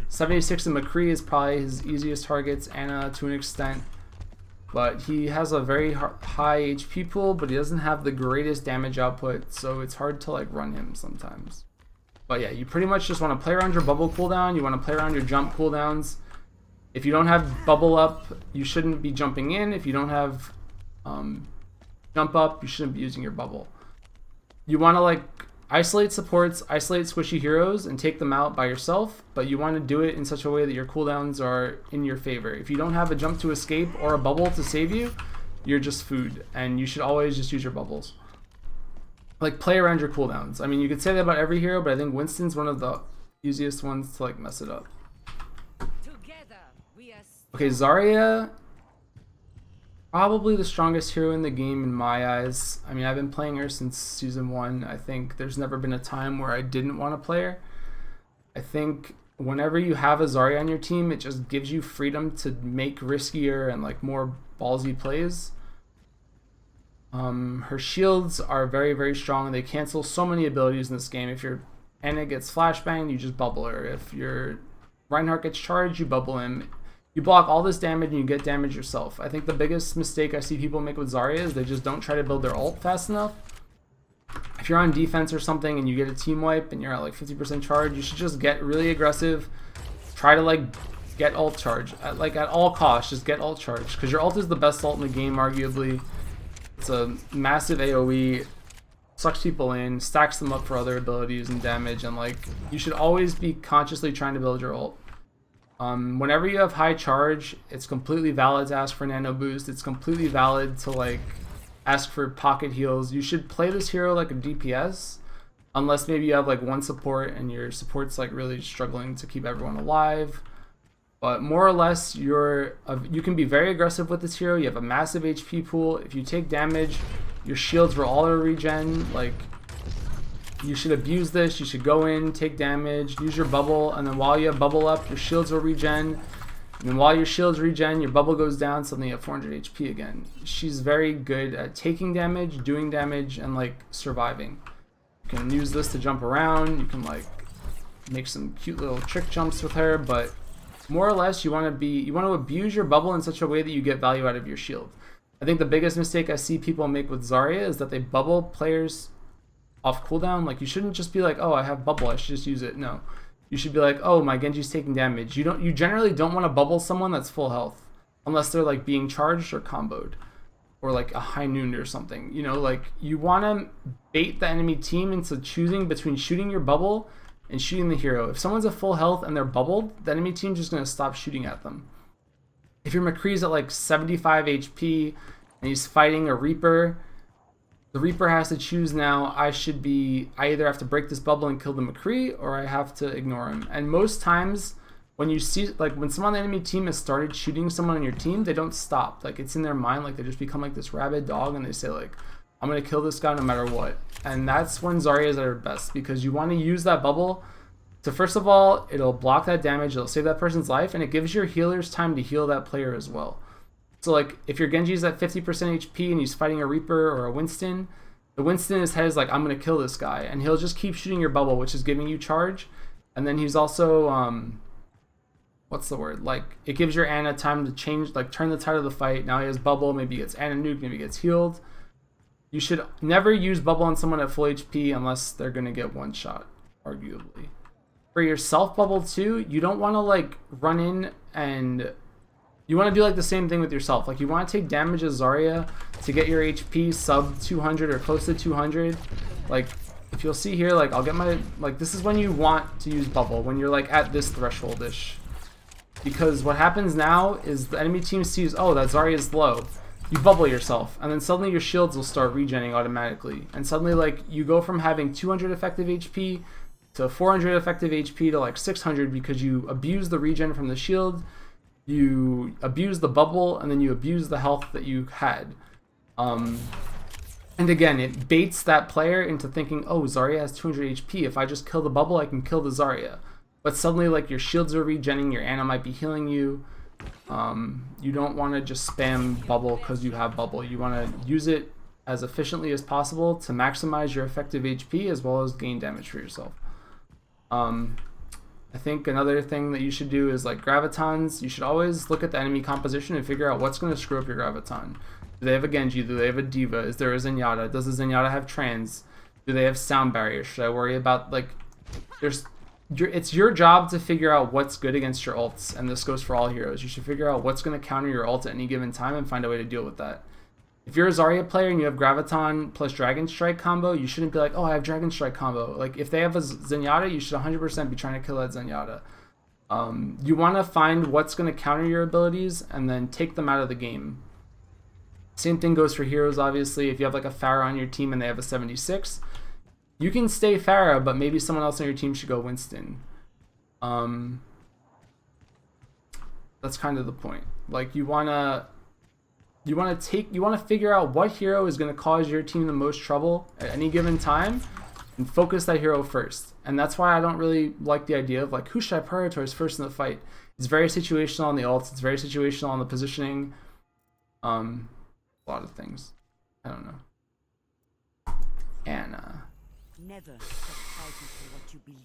Speaker 1: 76 and Mcree is probably his easiest targets, Anna to an extent. But he has a very high HP pool, but he doesn't have the greatest damage output, so it's hard to like run him sometimes. But yeah, you pretty much just want to play around your bubble cooldown, you want to play around your jump cooldowns. If you don't have bubble up, you shouldn't be jumping in. If you don't have jump up, you shouldn't be using your bubble. You want to like isolate supports, isolate squishy heroes, and take them out by yourself, but you want to do it in such a way that your cooldowns are in your favor. If you don't have a jump to escape or a bubble to save you, you're just food, and you should always just use your bubbles. Like, play around your cooldowns. I mean, you could say that about every hero, but I think Winston's one of the easiest ones to like mess it up. Okay, Zarya, probably the strongest hero in the game in my eyes. I mean, I've been playing her since Season 1. I think there's never been a time where I didn't want to play her. I think whenever you have a Zarya on your team, it just gives you freedom to make riskier and like more ballsy plays. Her shields are very, very strong. They cancel so many abilities in this game. If your Anna gets flashbanged, you just bubble her. If your Reinhardt gets charged, you bubble him. You block all this damage and you get damage yourself. I think the biggest mistake I see people make with Zarya is they just don't try to build their ult fast enough. If you're on defense or something and you get a team wipe and you're at like 50% charge, you should just get really aggressive. Try to like get ult charge. At all costs, just get ult charge. Because your ult is the best ult in the game, arguably. It's a massive AoE, sucks people in, stacks them up for other abilities and damage, and like you should always be consciously trying to build your ult. Whenever you have high charge, it's completely valid to ask for nano boost. It's completely valid to like ask for pocket heals. You should play this hero like a DPS, unless maybe you have like one support and your support's like really struggling to keep everyone alive. But more or less, you can be very aggressive with this hero. You have a massive HP pool. If you take damage, your shields will all regen. Like, you should abuse this. You should go in, take damage, use your bubble, and then while you have bubble up, your shields will regen. And then while your shields regen, your bubble goes down, suddenly you have 400 HP again. She's very good at taking damage, doing damage, and like surviving. You can use this to jump around. You can like make some cute little trick jumps with her, but more or less, you want to abuse your bubble in such a way that you get value out of your shield. I think the biggest mistake I see people make with Zarya is that they bubble players off cooldown. Like, you shouldn't just be like, oh, I have bubble, I should just use it. No, you should be like, oh, my Genji's taking damage. You generally don't want to bubble someone that's full health unless they're like being charged or comboed or like a high noon or something. You know, like you want to bait the enemy team into choosing between shooting your bubble and shooting the hero. If someone's at full health and they're bubbled, the enemy team's just going to stop shooting at them. If your Mcree's at like 75 HP and he's fighting a Reaper, the Reaper has to choose now, I either have to break this bubble and kill the Mcree, or I have to ignore him. And most times, when you see, like when someone on the enemy team has started shooting someone on your team, they don't stop. Like, it's in their mind, like they just become like this rabid dog and they say like, I'm going to kill this guy no matter what. And that's when Zarya is at her best, because you want to use that bubble to, first of all, it'll block that damage, it'll save that person's life, and it gives your healers time to heal that player as well. So like, if your Genji's at 50% HP and he's fighting a Reaper or a Winston, the Winston in his head is like, I'm going to kill this guy, and he'll just keep shooting your bubble, which is giving you charge. And then he's also, what's the word? Like, it gives your Anna time to change, like turn the tide of the fight. Now he has bubble, maybe he gets Anna nuke, maybe he gets healed. You should never use bubble on someone at full HP unless they're going to get one shot, arguably. For your self bubble too, you don't want to like run in and you want to do like the same thing with yourself. Like, you want to take damage as Zarya to get your HP sub 200 or close to 200. Like, if you'll see here, like I'll get my, like this is when you want to use bubble, when you're like at this threshold-ish. Because what happens now is the enemy team sees, oh, that Zarya is low. You bubble yourself, and then suddenly your shields will start regenerating automatically. And suddenly, like, you go from having 200 effective HP to 400 effective HP to like 600 because you abuse the regen from the shield, you abuse the bubble, and then you abuse the health that you had. And again, it baits that player into thinking, oh, Zarya has 200 HP. If I just kill the bubble, I can kill the Zarya. But suddenly, like, your shields are regenning, your Ana might be healing you. You don't want to just spam bubble because you have bubble. You want to use it as efficiently as possible to maximize your effective HP as well as gain damage for yourself. I think another thing that you should do is like gravitons. You should always look at the enemy composition and figure out what's going to screw up your graviton. Do they have a Genji? Do they have a D.va? Is there a Zenyatta? Does the Zenyatta have trans? Do they have sound barrier? Should I worry about, like, it's your job to figure out what's good against your ults, and this goes for all heroes. You should figure out what's going to counter your ult at any given time and find a way to deal with that. If you're a Zarya player and you have Graviton plus Dragon Strike combo, you shouldn't be like, oh, I have Dragon Strike combo. Like, if they have a Zenyatta, you should 100% be trying to kill that Zenyatta. You want to find what's going to counter your abilities and then take them out of the game. Same thing goes for heroes, obviously. If you have like a Pharah on your team and they have a 76, you can stay Pharah, but maybe someone else on your team should go Winston. That's kind of the point. Like, you want to figure out what hero is going to cause your team the most trouble at any given time and focus that hero first. And that's why I don't really like the idea of like, who should I prioritize first in the fight? It's very situational on the ults. It's very situational on the positioning. A lot of things. I don't know. Ana.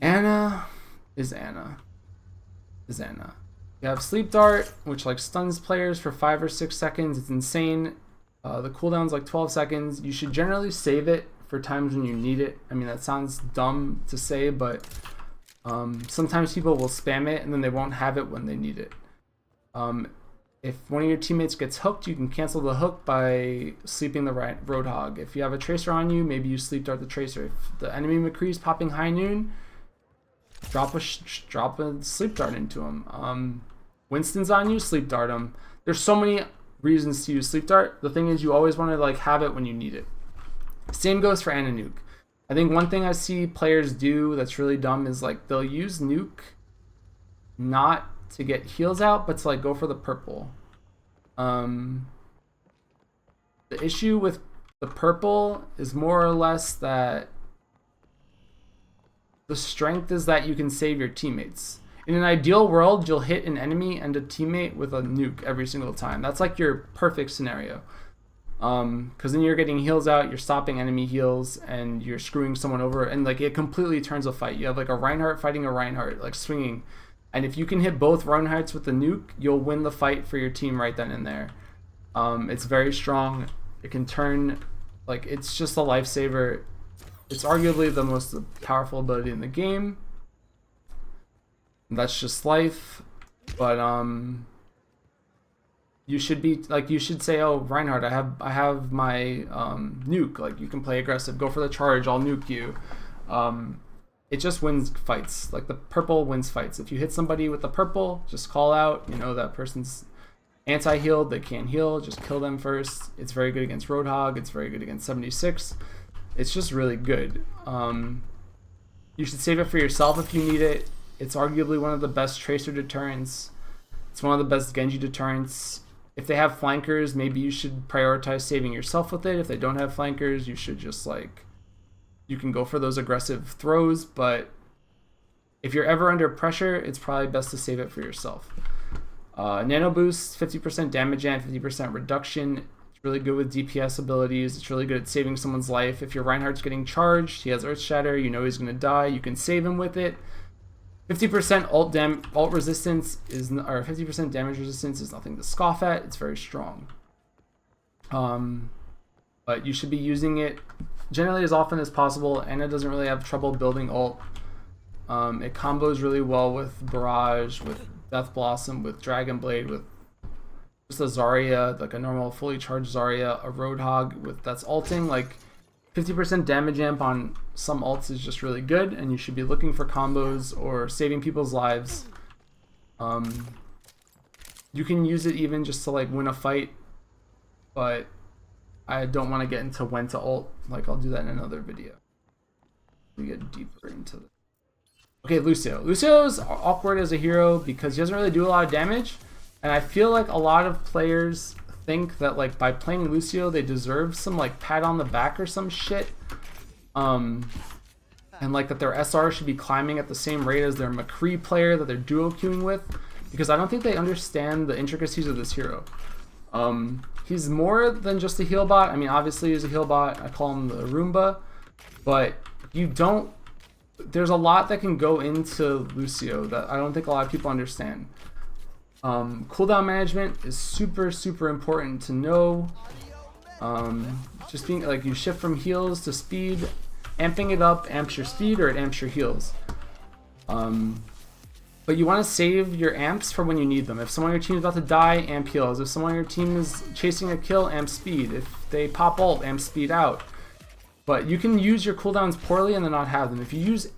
Speaker 1: Ana is Ana. You have Sleep Dart, which like stuns players for 5 or 6 seconds. It's insane. The cooldown's like 12 seconds. You should generally save it for times when you need it. I mean, that sounds dumb to say, but sometimes people will spam it and then they won't have it when they need it. If one of your teammates gets hooked, you can cancel the hook by sleeping the Roadhog. If you have a Tracer on you, maybe you Sleep Dart the Tracer. If the enemy Mcree is popping High Noon, drop a Sleep Dart into him. Winston's on you, Sleep Dart him. There's so many reasons to use Sleep Dart. The thing is, you always want to like have it when you need it. Same goes for Ana Nuke. I think one thing I see players do that's really dumb is like they'll use Nuke not to get heals out, but to like go for the purple. The issue with the purple is more or less that the strength is that you can save your teammates. In an ideal world, you'll hit an enemy and a teammate with a nuke every single time. That's like your perfect scenario. Because then you're getting heals out, you're stopping enemy heals, and you're screwing someone over, and like it completely turns a fight. You have like a Reinhardt fighting a Reinhardt, like swinging. And if you can hit both Reinhardts with the nuke, you'll win the fight for your team right then and there. It's very strong. It can turn, like, it's just a lifesaver. It's arguably the most powerful ability in the game. That's just life. But you should be like, you should say, oh, Reinhardt, I have my nuke. Like, you can play aggressive, go for the charge, I'll nuke you. It just wins fights. Like, the purple wins fights. If you hit somebody with the purple, just call out, you know, that person's anti-healed, they can't heal, just kill them first. It's very good against Roadhog, it's very good against 76. It's just really good. You should save it for yourself if you need it. It's arguably one of the best Tracer deterrents. It's one of the best Genji deterrents. If they have flankers, maybe you should prioritize saving yourself with it. If they don't have flankers, you should just like, you can go for those aggressive throws, but if you're ever under pressure, it's probably best to save it for yourself. Nano Boost, 50% damage and 50% reduction. It's really good with DPS abilities. It's really good at saving someone's life. If your Reinhardt's getting charged, he has Earth Shatter, you know he's going to die, you can save him with it. 50% ult resistance is, or 50% damage resistance is nothing to scoff at. It's very strong. But you should be using it generally as often as possible. Ana doesn't really have trouble building ult. It combos really well with Barrage, with Death Blossom, with Dragon Blade, with just a Zarya, like a normal fully charged Zarya, a Roadhog with that's ulting. Like 50% damage amp on some ults is just really good, and you should be looking for combos or saving people's lives. You can use it even just to like win a fight, but I don't want to get into when to ult. Like, I'll do that in another video. We get deeper into it. Okay, Lucio. Lucio's awkward as a hero because he doesn't really do a lot of damage, and I feel like a lot of players think that like by playing Lucio they deserve some like pat on the back or some shit. And like that their SR should be climbing at the same rate as their Mcree player that they're duo queuing with, because I don't think they understand the intricacies of this hero. He's more than just a heal bot. I mean, obviously he's a heal bot. I call him the Roomba, but you don't. There's a lot that can go into Lucio that I don't think a lot of people understand. Cooldown management is super important to know. Just being like, you shift from heals to speed. Amping it up amps your speed or it amps your heals. But you want to save your amps for when you need them. If someone on your team is about to die, amp heals. If someone on your team is chasing a kill, amp speed. If they pop ult, amp speed out. But you can use your cooldowns poorly and then not have them. If you use,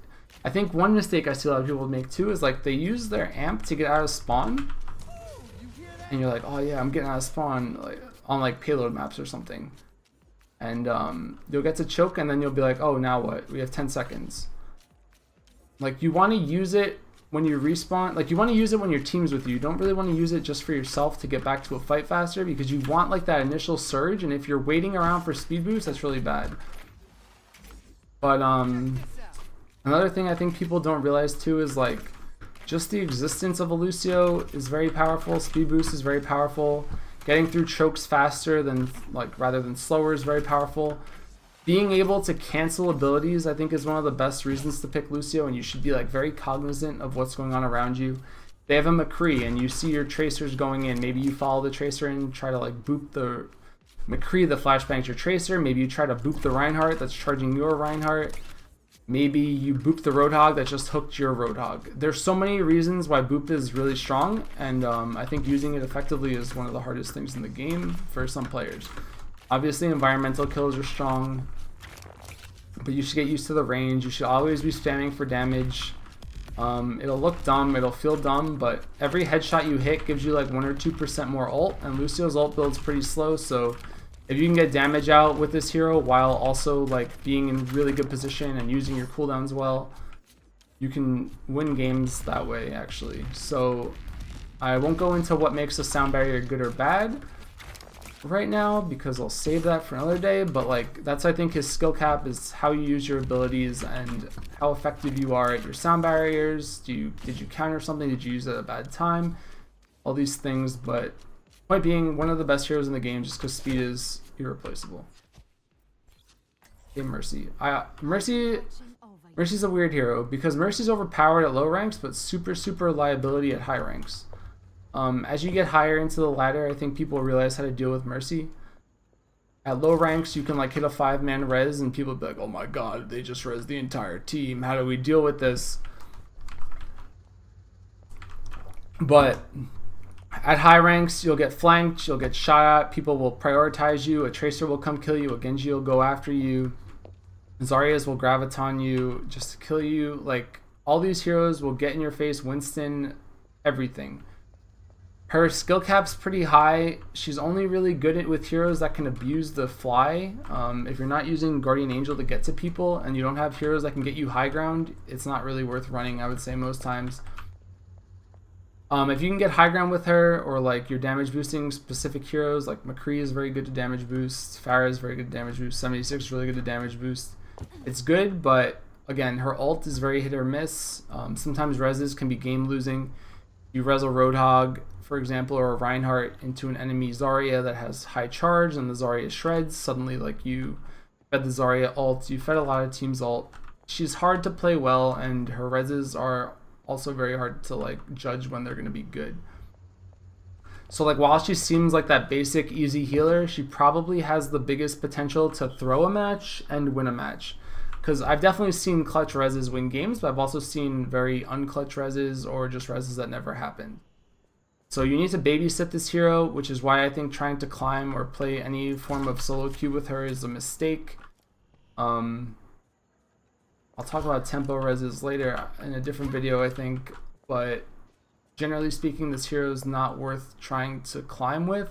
Speaker 1: I think one mistake I see a lot of people make too is like they use their amp to get out of spawn. And you're like, oh yeah, I'm getting out of spawn, like on like payload maps or something. And you'll get to choke and then you'll be like, oh, now what? We have 10 seconds. Like, you want to use it when you respawn. Like, you want to use it when your team's with you. You don't really want to use it just for yourself to get back to a fight faster, because you want like that initial surge, and if you're waiting around for speed boost, that's really bad. But another thing I think people don't realize too is like just the existence of a Lucio is very powerful. Speed boost is very powerful. Getting through chokes faster than, like, rather than slower is very powerful. Being able to cancel abilities, I think, is one of the best reasons to pick Lucio, and you should be like very cognizant of what's going on around you. They have a Mcree, and you see your tracers going in. Maybe you follow the tracer and try to like boop the Mcree that flashbangs your tracer. Maybe you try to boop the Reinhardt that's charging your Reinhardt. Maybe you boop the Roadhog that just hooked your Roadhog. There's so many reasons why boop is really strong, and I think using it effectively is one of the hardest things in the game for some players. Obviously, environmental kills are strong, but you should get used to the range. You should always be spamming for damage. It'll look dumb, it'll feel dumb, but every headshot you hit gives you like 1 or 2% more ult, and Lucio's ult build's pretty slow, so if you can get damage out with this hero while also like being in really good position and using your cooldowns well, you can win games that way actually. So I won't go into what makes a sound barrier good or bad right now because I'll save that for another day, but like that's, I think, his skill cap is how you use your abilities and how effective you are at your sound barriers. Did you counter something? Did you use it at a bad time? All these things, but point being, one of the best heroes in the game just because speed is irreplaceable. Okay, Mercy. Mercy's a weird hero because Mercy's overpowered at low ranks but super reliability at high ranks. As you get higher into the ladder, I think people realize how to deal with Mercy. At low ranks, you can like hit a 5-man res and people be like, oh my god, they just res the entire team. How do we deal with this? But at high ranks, you'll get flanked, you'll get shot at, people will prioritize you, a Tracer will come kill you, a Genji will go after you, Zaryas will graviton you just to kill you. Like, all these heroes will get in your face, Winston, everything. Her skill cap's pretty high. She's only really good at with heroes that can abuse the fly. If you're not using Guardian Angel to get to people and you don't have heroes that can get you high ground, it's not really worth running, I would say, most times. If you can get high ground with her, or like you're damage boosting specific heroes, like Mcree is very good to damage boost, Pharah is very good to damage boost, 76 is really good to damage boost. It's good, but again, her ult is very hit or miss. Sometimes reses can be game losing. You res a Roadhog, for example, or a Reinhardt into an enemy Zarya that has high charge and the Zarya shreds. Suddenly, like, you fed the Zarya ult, you fed a lot of teams ult. She's hard to play well, and her reses are also very hard to like judge when they're going to be good. So like, while she seems like that basic easy healer, she probably has the biggest potential to throw a match and win a match. Because I've definitely seen clutch reses win games, but I've also seen very unclutch reses or just reses that never happened. So you need to babysit this hero, which is why I think trying to climb or play any form of solo queue with her is a mistake. I'll talk about tempo reses later in a different video, I think, but generally speaking, this hero is not worth trying to climb with,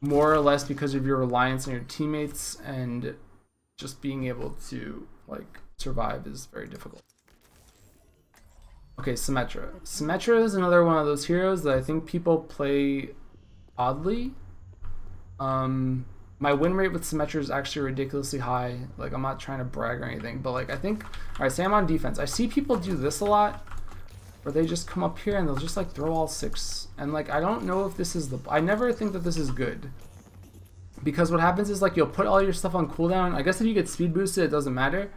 Speaker 1: more or less because of your reliance on your teammates, and just being able to like survive is very difficult. Okay, Symmetra. Symmetra is another one of those heroes that I think people play oddly. My win rate with Symmetra is actually ridiculously high. Like, I'm not trying to brag or anything, but like, I think, alright, say I'm on defense. I see people do this a lot, where they just come up here and they'll just like throw all 6. And like, I don't know if this is I never think that this is good. Because what happens is like, you'll put all your stuff on cooldown. I guess if you get speed boosted, it doesn't matter.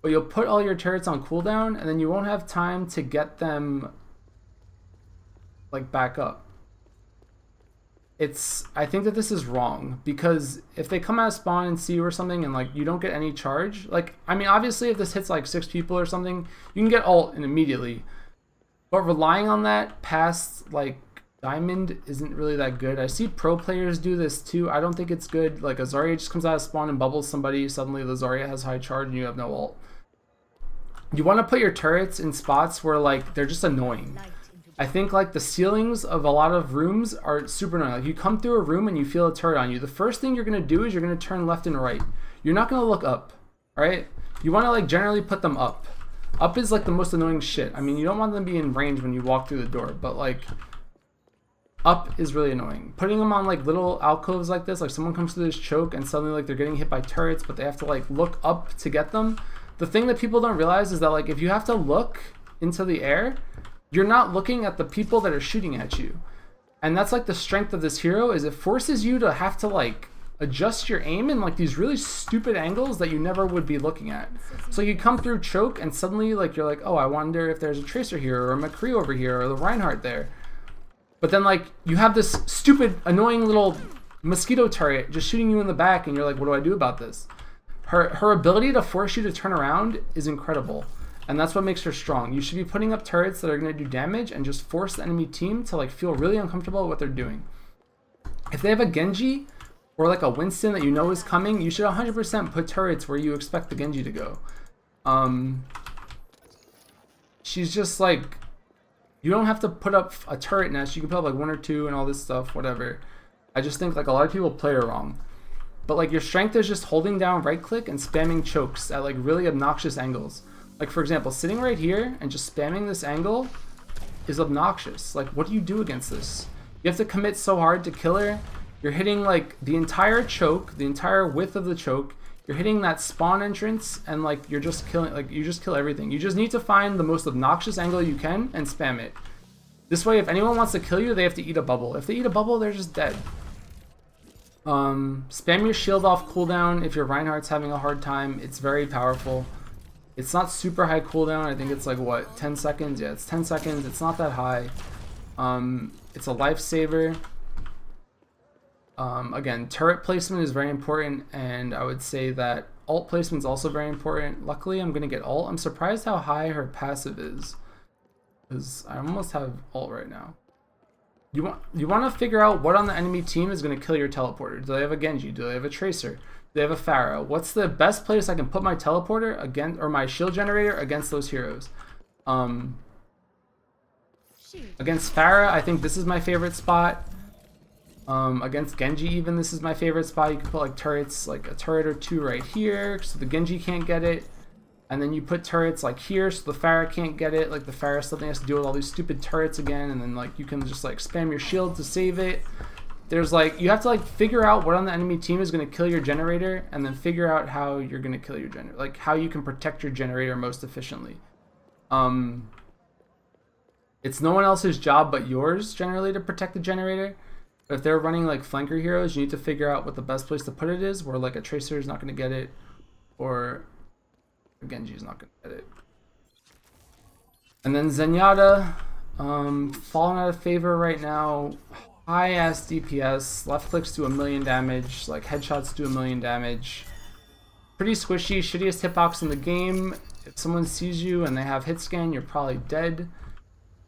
Speaker 1: But you'll put all your turrets on cooldown and then you won't have time to get them like back up. I think that this is wrong, because if they come out of spawn and see you or something and like you don't get any charge, like, I mean, obviously if this hits like 6 people or something, you can get ult and immediately. But relying on that past like diamond isn't really that good. I see pro players do this too. I don't think it's good. Like, a Zarya just comes out of spawn and bubbles somebody, suddenly the Zarya has high charge and you have no ult. You want to put your turrets in spots where like they're just annoying. I think like the ceilings of a lot of rooms are super annoying. Like, you come through a room and you feel a turret on you. The first thing you're going to do is you're going to turn left and right. You're not going to look up, alright? You want to like generally put them up. Up is like the most annoying shit. I mean, you don't want them to be in range when you walk through the door, but like, up is really annoying. Putting them on like little alcoves like this, like someone comes through this choke and suddenly like they're getting hit by turrets, but they have to like look up to get them. The thing that people don't realize is that like, if you have to look into the air, you're not looking at the people that are shooting at you. And that's like the strength of this hero, is it forces you to have to like adjust your aim in like these really stupid angles that you never would be looking at. So you come through choke and suddenly like you're like, oh, I wonder if there's a tracer here or a Mcree over here or the Reinhardt there. But then like you have this stupid annoying little mosquito turret just shooting you in the back and you're like, what do I do about this? Her ability to force you to turn around is incredible. And that's what makes her strong. You should be putting up turrets that are going to do damage and just force the enemy team to like feel really uncomfortable with what they're doing. If they have a Genji or like a Winston that you know is coming, you should 100% put turrets where you expect the Genji to go. She's just like, you don't have to put up a turret nest. You can put up like 1 or 2 and all this stuff, whatever. I just think like a lot of people play her wrong. But like, your strength is just holding down right click and spamming chokes at like really obnoxious angles. Like, for example, sitting right here and just spamming this angle is obnoxious. Like, what do you do against this? You have to commit so hard to kill her. You're hitting like the entire choke, the entire width of the choke. You're hitting that spawn entrance and like you're just killing, like you just kill everything. You just need to find the most obnoxious angle you can and spam it. This way, if anyone wants to kill you, they have to eat a bubble. If they eat a bubble, they're just dead. Spam your shield off cooldown if your Reinhardt's having a hard time. It's very powerful. It's not super high cooldown. I think it's like, what, 10 seconds? Yeah, it's 10 seconds. It's not that high. It's a lifesaver. Again, turret placement is very important, and I would say that ult placement is also very important. Luckily, I'm going to get ult. I'm surprised how high her passive is, because I almost have ult right now. You want to figure out what on the enemy team is going to kill your teleporter. Do they have a Genji? Do they have a tracer? Do they have a Pharah? What's the best place I can put my teleporter against, or my shield generator against those heroes? Against Pharah, I think this is my favorite spot. Against Genji, even, this is my favorite spot. You can put like turrets, like a turret or 2 right here, so the Genji can't get it. And then you put turrets like here, so the Pharah can't get it. Like, the Pharah suddenly has to deal with all these stupid turrets again, and then like you can just like spam your shield to save it. There's like, you have to like figure out what on the enemy team is going to kill your generator, and then figure out how you're going to kill your generator, like how you can protect your generator most efficiently. It's no one else's job but yours generally to protect the generator. But if they're running like flanker heroes, you need to figure out what the best place to put it is, where like a tracer is not going to get it, or a Genji is not going to get it. And then Zenyatta, falling out of favor right now. High ass DPS, left clicks do 1,000,000 damage, like headshots do 1,000,000 damage. Pretty squishy, shittiest hitbox in the game. If someone sees you and they have hit scan, you're probably dead.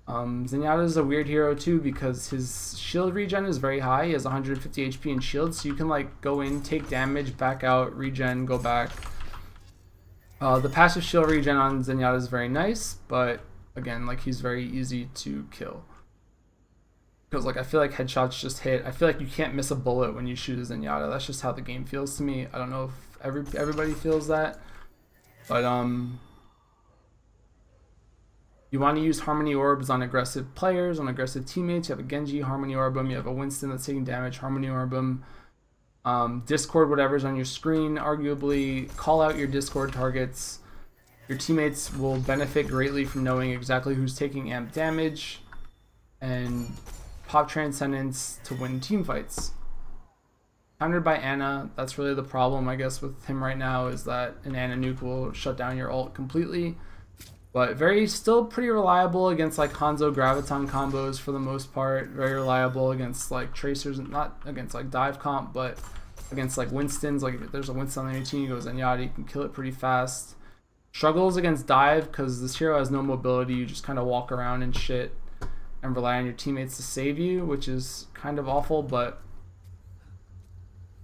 Speaker 1: Zenyatta is a weird hero too, because his shield regen is very high. He has 150 HP in shield, so you can like go in, take damage, back out, regen, go back. The passive shield regen on Zenyatta is very nice, but again, like, he's very easy to kill. Because like, I feel like headshots just hit. I feel like you can't miss a bullet when you shoot a Zenyatta. That's just how the game feels to me. I don't know if everybody feels that, but You want to use Harmony Orbs on aggressive players, on aggressive teammates. You have a Genji, Harmony Orb him. You have a Winston that's taking damage, Harmony Orb him. Discord, whatever's on your screen, arguably call out your Discord targets. Your teammates will benefit greatly from knowing exactly who's taking amp damage, and pop Transcendence to win team fights. Countered by Ana, that's really the problem, I guess, with him right now, is that an Ana nuke will shut down your ult completely. But still pretty reliable against like Hanzo Graviton combos for the most part. Very reliable against like Tracers, not against like dive comp, but against like Winstons. Like if there's a Winston on your team, you go Zenyatta, you can kill it pretty fast. Struggles against dive because this hero has no mobility. You just kind of walk around and shit and rely on your teammates to save you, which is kind of awful, but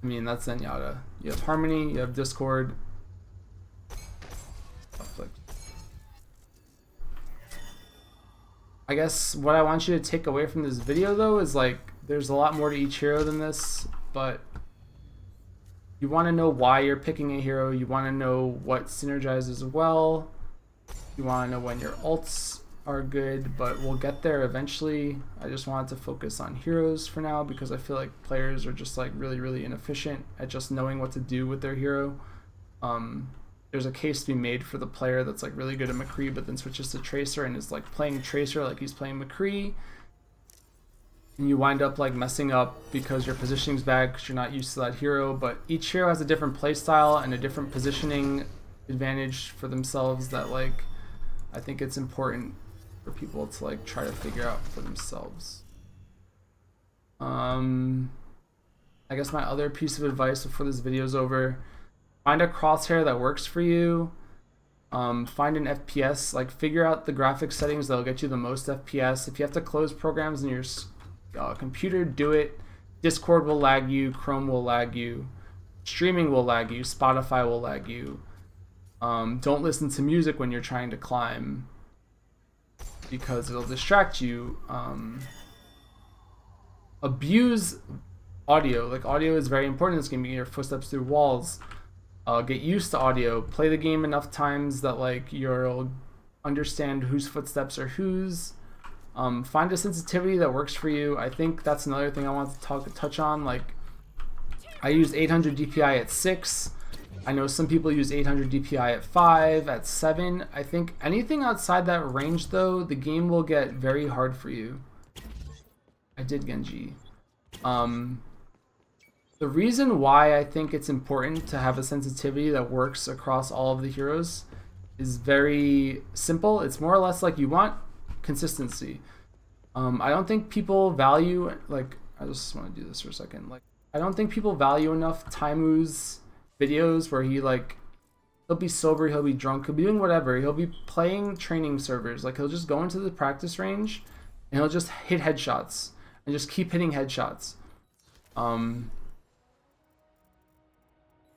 Speaker 1: I mean, that's Zenyatta. You have Harmony, you have Discord. I guess what I want you to take away from this video though is like there's a lot more to each hero than this, but you want to know why you're picking a hero, you want to know what synergizes well, you want to know when your ults are good, but we'll get there eventually. I just wanted to focus on heroes for now because I feel like players are just like really inefficient at just knowing what to do with their hero. There's a case to be made for the player that's like really good at Mcree but then switches to Tracer and is like playing Tracer like he's playing Mcree, and you wind up like messing up because your positioning's bad because you're not used to that hero. But each hero has a different playstyle and a different positioning advantage for themselves that like I think it's important for people to like try to figure out for themselves. I guess my other piece of advice before this video is over: find a crosshair that works for you. Find an FPS, like figure out the graphics settings that'll get you the most FPS. If you have to close programs in your computer, do it. Discord will lag you, Chrome will lag you, streaming will lag you, Spotify will lag you. Don't listen to music when you're trying to climb because it'll distract you. Abuse audio. Like audio is very important in this game. You get your footsteps through walls. Get used to audio. Play the game enough times that like you'll understand whose footsteps are whose. Find a sensitivity that works for you. I think that's another thing I want to touch on. Like I use 800 DPI at 6. I know some people use 800 DPI at 5, at 7. I think anything outside that range though, the game will get very hard for you. I did Genji. The reason why I think it's important to have a sensitivity that works across all of the heroes is very simple. It's more or less like you want consistency. I don't think people value, like, I just want to do this for a second. Like, I don't think people value enough Taimu's videos where he'll be sober, he'll be drunk, he'll be doing whatever. He'll be playing training servers. Like, he'll just go into the practice range and he'll just hit headshots and just keep hitting headshots.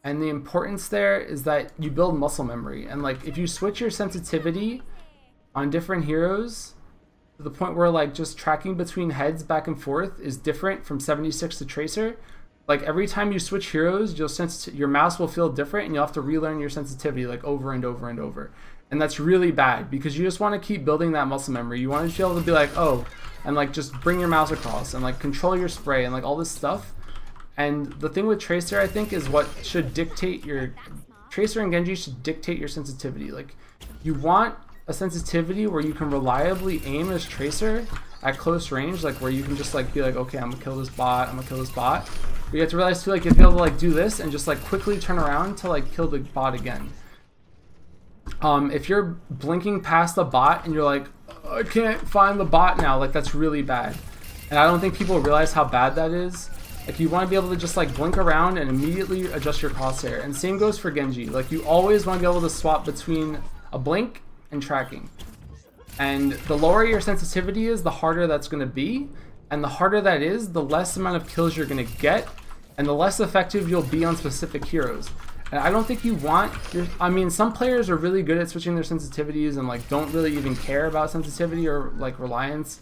Speaker 1: And the importance there is that you build muscle memory. And like if you switch your sensitivity on different heroes to the point where like just tracking between heads back and forth is different from 76 to Tracer, like every time you switch heroes, your mouse will feel different and you'll have to relearn your sensitivity like over and over and over. And that's really bad because you just want to keep building that muscle memory. You want to be able to be like, oh, and like just bring your mouse across and like control your spray and like all this stuff. And the thing with Tracer, I think, is what should dictate your... Tracer and Genji should dictate your sensitivity. Like, you want a sensitivity where you can reliably aim as Tracer at close range, like where you can just like be like, okay, I'm gonna kill this bot, I'm gonna kill this bot. But you have to realize too, like you have to be able to like do this and just like quickly turn around to like kill the bot again. If you're blinking past the bot and you're like, I can't find the bot now, like that's really bad. And I don't think people realize how bad that is. Like you want to be able to just like blink around and immediately adjust your crosshair. And same goes for Genji. Like you always want to be able to swap between a blink and tracking. And the lower your sensitivity is, the harder that's going to be. And the harder that is, the less amount of kills you're going to get. And the less effective you'll be on specific heroes. And I don't think you want I mean, some players are really good at switching their sensitivities and like don't really even care about sensitivity or like reliance.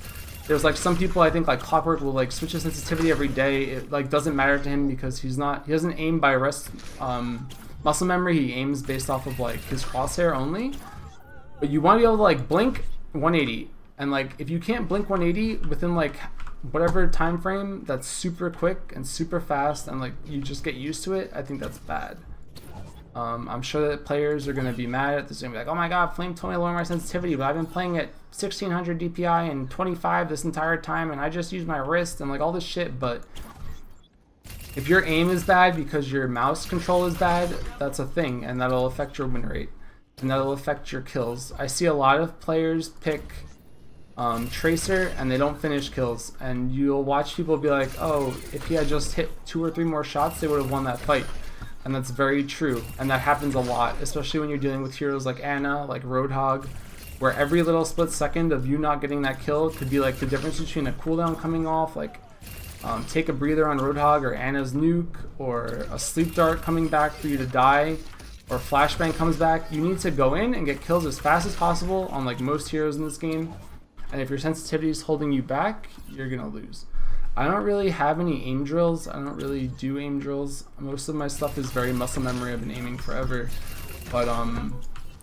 Speaker 1: There's like some people, I think like Clockwork will like switch his sensitivity every day. It like doesn't matter to him because he doesn't aim by muscle memory. He aims based off of like his crosshair only. But you want to be able to like blink 180, and like if you can't blink 180 within like whatever time frame that's super quick and super fast, and like you just get used to it, I think that's bad. I'm sure that players are going to be mad at this and be like, oh my god, Flame told me to lower my sensitivity, but I've been playing at 1600 DPI and 25 this entire time, and I just use my wrist and like all this shit. But if your aim is bad because your mouse control is bad, that's a thing, and that'll affect your win rate, and that'll affect your kills. I see a lot of players pick Tracer and they don't finish kills, and you'll watch people be like, oh, if he had just hit 2 or 3 more shots, they would have won that fight. And that's very true, and that happens a lot, especially when you're dealing with heroes like Ana, like Roadhog, where every little split second of you not getting that kill could be like the difference between a cooldown coming off, like take a breather on Roadhog, or Ana's nuke, or a sleep dart coming back for you to die, or flashbang comes back. You need to go in and get kills as fast as possible on like most heroes in this game, and if your sensitivity is holding you back, you're gonna lose. I don't really have any aim drills. I don't really do aim drills. Most of my stuff is very muscle memory. I've been aiming forever. But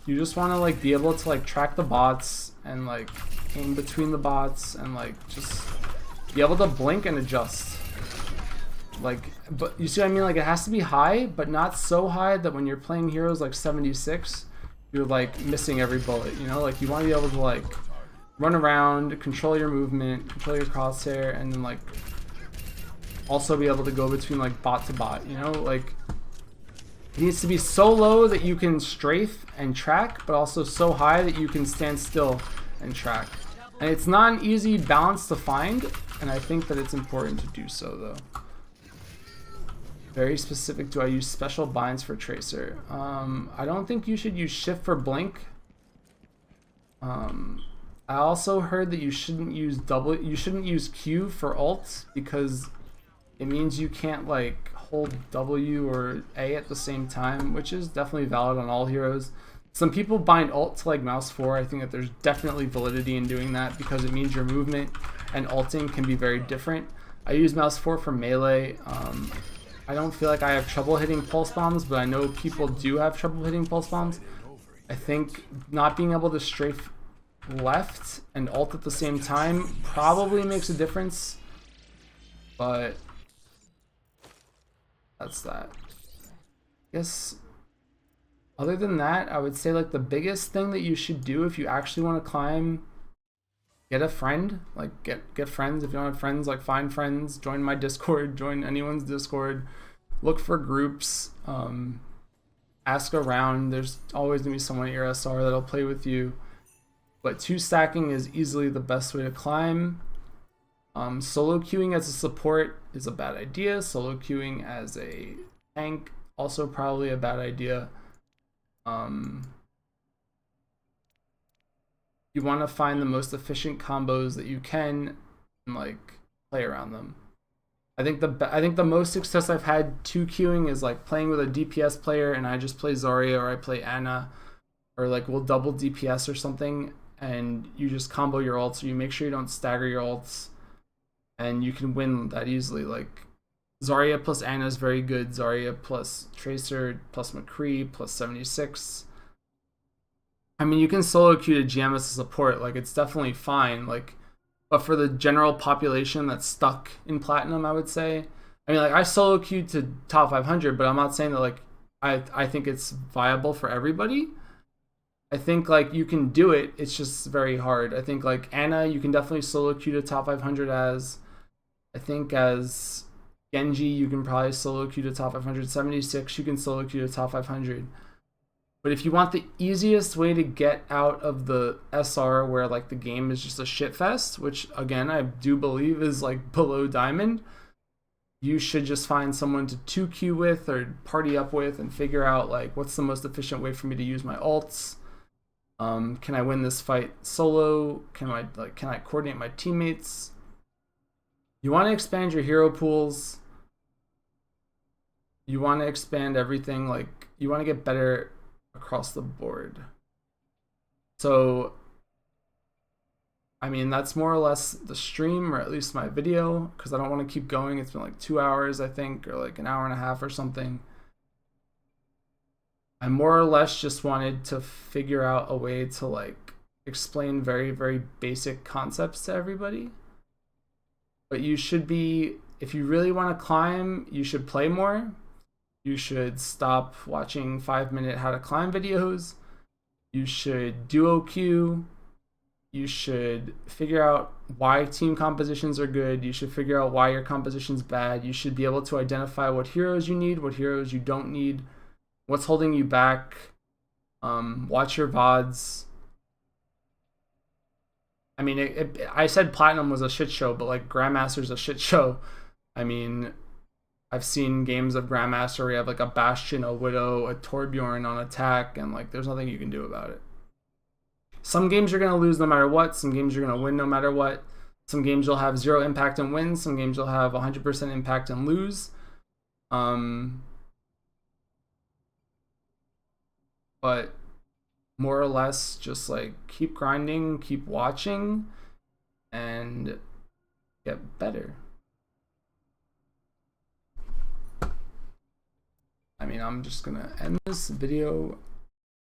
Speaker 1: you just want to like be able to like track the bots and like aim between the bots and like just be able to blink and adjust. Like, but you see what I mean? Like it has to be high, but not so high that when you're playing heroes like 76, you're like missing every bullet, you know? Like you want to be able to like run around, control your movement, control your crosshair, and then like also be able to go between like bot to bot, you know? Like it needs to be so low that you can strafe and track, but also so high that you can stand still and track. And it's not an easy balance to find, and I think that it's important to do so though. Very specific, do I use special binds for Tracer? I don't think you should use shift for blink. I also heard that you shouldn't use Q for ults because it means you can't like hold W or A at the same time, which is definitely valid on all heroes. Some people bind ult to like mouse 4. I think that there's definitely validity in doing that because it means your movement and ulting can be very different. I use mouse 4 for melee. I don't feel like I have trouble hitting pulse bombs, but I know people do have trouble hitting pulse bombs. I think not being able to strafe left and ult at the same time probably makes a difference, but that's that. I guess other than that, I would say like the biggest thing that you should do if you actually want to climb, get a friend. Like get friends. If you don't have friends, like find friends, join my Discord, join anyone's Discord, look for groups, ask around. There's always gonna be someone at your SR that'll play with you. But 2 stacking is easily the best way to climb. Solo queuing as a support is a bad idea. Solo queuing as a tank, also probably a bad idea. You want to find the most efficient combos that you can and like play around them. I think the most success I've had 2 queuing is like playing with a DPS player and I just play Zarya or I play Ana, or like we'll double DPS or something, and you just combo your ults, so you make sure you don't stagger your ults, and you can win that easily. Like Zarya plus Ana is very good. Zarya plus Tracer plus Mcree plus 76. I mean, you can solo queue to GM as a support, like it's definitely fine. Like, but for the general population that's stuck in platinum, I would say. I mean, like I solo queued to top 500, but I'm not saying that like I think it's viable for everybody. I think like you can do it, it's just very hard. I think like Ana, you can definitely solo queue to top 500 as. I think as Genji, you can probably solo queue to top 576. You can solo queue to top 500. But if you want the easiest way to get out of the SR where like the game is just a shit fest, which again I do believe is like below diamond, you should just find someone to 2Q with or party up with and figure out like what's the most efficient way for me to use my ults. Can I win this fight solo? Can I coordinate my teammates? You want to expand your hero pools. You want to expand everything. Like you want to get better across the board. So I mean, that's more or less the stream, or at least my video, because I don't want to keep going. It's been like 2 hours, I think, or like an hour and a half or something. I more or less just wanted to figure out a way to like explain very, very basic concepts to everybody. But you should be, if you really want to climb, you should play more. You should stop watching 5-minute how to climb videos. You should duo queue. You should figure out why team compositions are good. You should figure out why your composition's bad. You should be able to identify what heroes you need, what heroes you don't need, what's holding you back. Watch your VODs. I mean, I said Platinum was a shit show, but like Grandmaster's a shit show. I mean, I've seen games of Grandmaster where you have like a Bastion, a Widow, a Torbjorn on attack, and like there's nothing you can do about it. Some games you're going to lose no matter what. Some games you're going to win no matter what. Some games you'll have 0 impact and win. Some games you'll have 100% impact and lose. But more or less just like keep grinding, keep watching, and get better. I mean, I'm just going to end this video